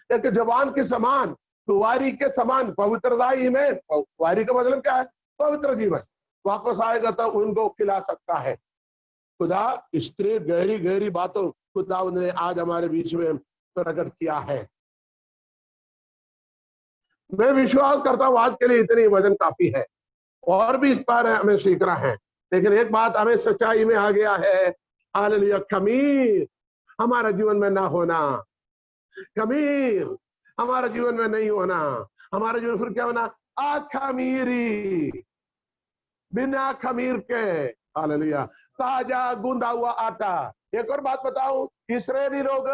एक जवान के समान, कुंवारी के समान पवित्रताई में, कुंवारी का मतलब क्या है? पवित्र जीवन, वापस आएगा तो उनको खिला सकता है। खुदा स्त्री गहरी गहरी बातों खुदा ने आज हमारे बीच में प्रकट किया है। मैं विश्वास करता हूं आज के लिए इतनी वजन काफी है, और भी इस पर हमें सीखना है। लेकिन एक बात हमें सच्चाई में आ गया है, हालेलुया, खमीर हमारा जीवन में ना होना, खमीर हमारा जीवन में नहीं होना। हमारा जीवन फिर क्या होना? अखमीरी, बिना खमीर के। हालेलुया। ताजा गूंदा हुआ आटा। एक और बात बताऊं, इस्राएली लोग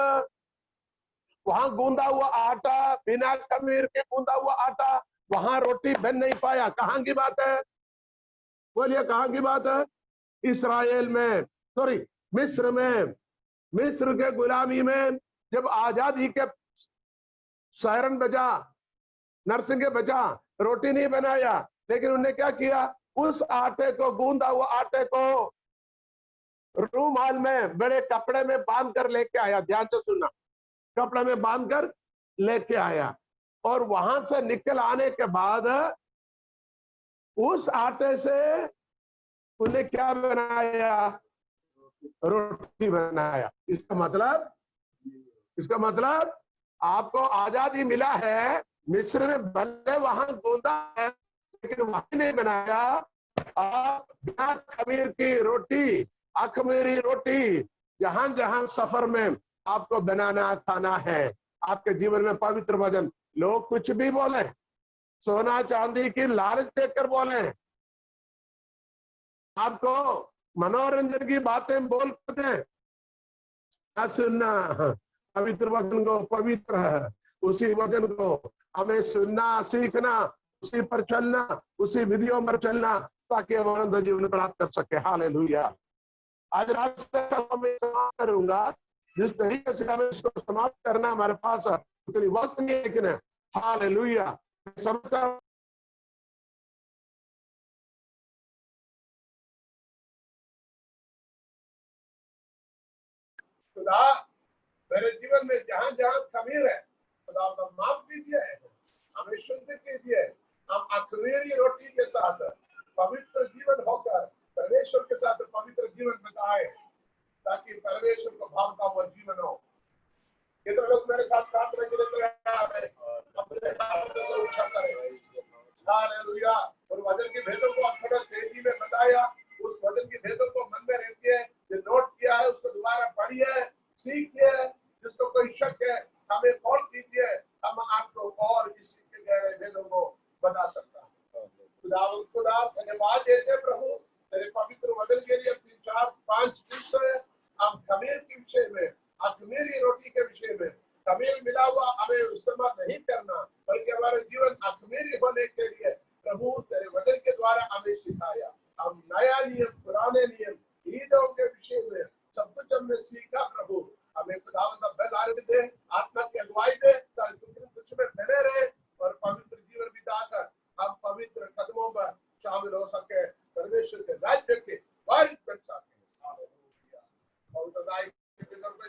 वहां गूंदा हुआ आटा, बिना खमीर के गूंदा हुआ आटा, वहां रोटी बन नहीं पाया। कहां की बात है? बोलिए कहां की बात है? इस्राएल में, सॉरी, मिस्र में, मिस्र के गुलामी में जब आजादी के सायरन बजा, नरसिंह बजा, रोटी नहीं बनाया, लेकिन उन्होंने क्या किया, उस आटे को, गूंदा हुआ आटे को रूमाल में, बड़े कपड़े में बांध कर लेके आया। ध्यान से सुनना, कपड़े में बांध कर लेके आया, और वहां से निकल आने के बाद उस आटे से उन्हें क्या बनाया, रोटी बनाया। इसका मतलब आपको आजादी मिला है, मिस्र में भले वहां गूंदा है, लेकिन वहां नहीं बनाया। आप बिना खमीर की रोटी, अखमीरी रोटी, जहां जहां सफर में आपको बनाना खाना है, आपके जीवन में पवित्र वचन। लोग कुछ भी बोले, सोना चांदी की लालच देकर बोले, आपको मनोरंजन की बातें बोल कर दें, ना सुनना। पवित्र वचन को, पवित्र है उसी वचन को हमें सुनना, सीखना, उसी पर चलना, उसी विधियों पर चलना, ताकि हम आनंद जीवन प्राप्त कर सके। हालेलुया। आज रात से मैं समाप्त करूंगा। जिस तरीके से हमें इसको समाप्त करना हमारे पास उसके लिए वक्त नहीं है, लेकिन हालेलुया। समझता खुदा मेरे जीवन में जहां जहां खमीर है, खुदा का माफ कीजिए, हमें शुद्ध कीजिए। हम अखमीरी रोटी के साथ पवित्र जीवन होकर परमेश्वर के साथ पवित्र जीवन बिताए, ताकि परमेश्वर को भावता हुआ जीवन हो। कितने लोग मेरे साथ प्रार्थना के लिए तैयार हैं? अपने हाथ को उठा करें। हालेलुया। और वचन के भेदों को अक्सर तेजी में बताया, उस वचन के भेदों को मन में रखिए, जो नोट किया है उसको दोबारा पढ़िए, सीखिए। जिसको कोई शक है हमें कॉल कीजिए, हम आपको और इसी के गहरे भेदों को बता सकता हूँ। खुदा धन्यवाद देते प्रभु तेरे पवित्र वचन के लिए। 3-4-5 विषय हम खमीर के विषय में, अखमीरी रोटी के विषय में, खमीर मिला हुआ हमें इस्तेमाल नहीं करना, बल्कि हमारे जीवन अखमीरी होने के लिए प्रभु तेरे वचन के द्वारा हमें सिखाया। हम नया नियम, पुराने नियम, ईदों के विषय में सब कुछ हमने सीखा। प्रभु हमें खुदावंद बल दे, आत्मा की अगुवाई दे, ताकि कुछ में बने रहे और पवित्र जीवन बिताकर हम पवित्र कदमों पर शामिल हो सके, परमेश्वर के राज्य के वारिस बन सके।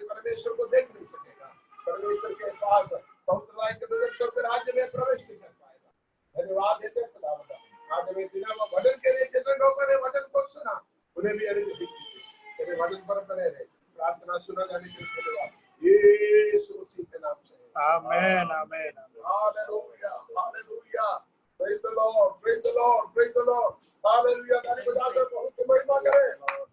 परमेश्वर को देख नहीं सकेगा, परमेश्वर के पास पवित्र के परमेश्वर के राज्य में प्रवेश नहीं कर पाएगा। धन्यवाद देते खुदावंद। आज हमें दिना वचन के लिए जितने लोगों ने वचन को सुना, उन्हें भी तेरे वचन पर बने रहे। प्रार्थना सुना जाने के लिए धन्यवाद, यीशु मसीह के नाम से। Amen, amen. Hallelujah, hallelujah. Praise the Lord, praise the Lord, praise the Lord. Hallelujah. ताली बजाकर बहुत महिमा करें।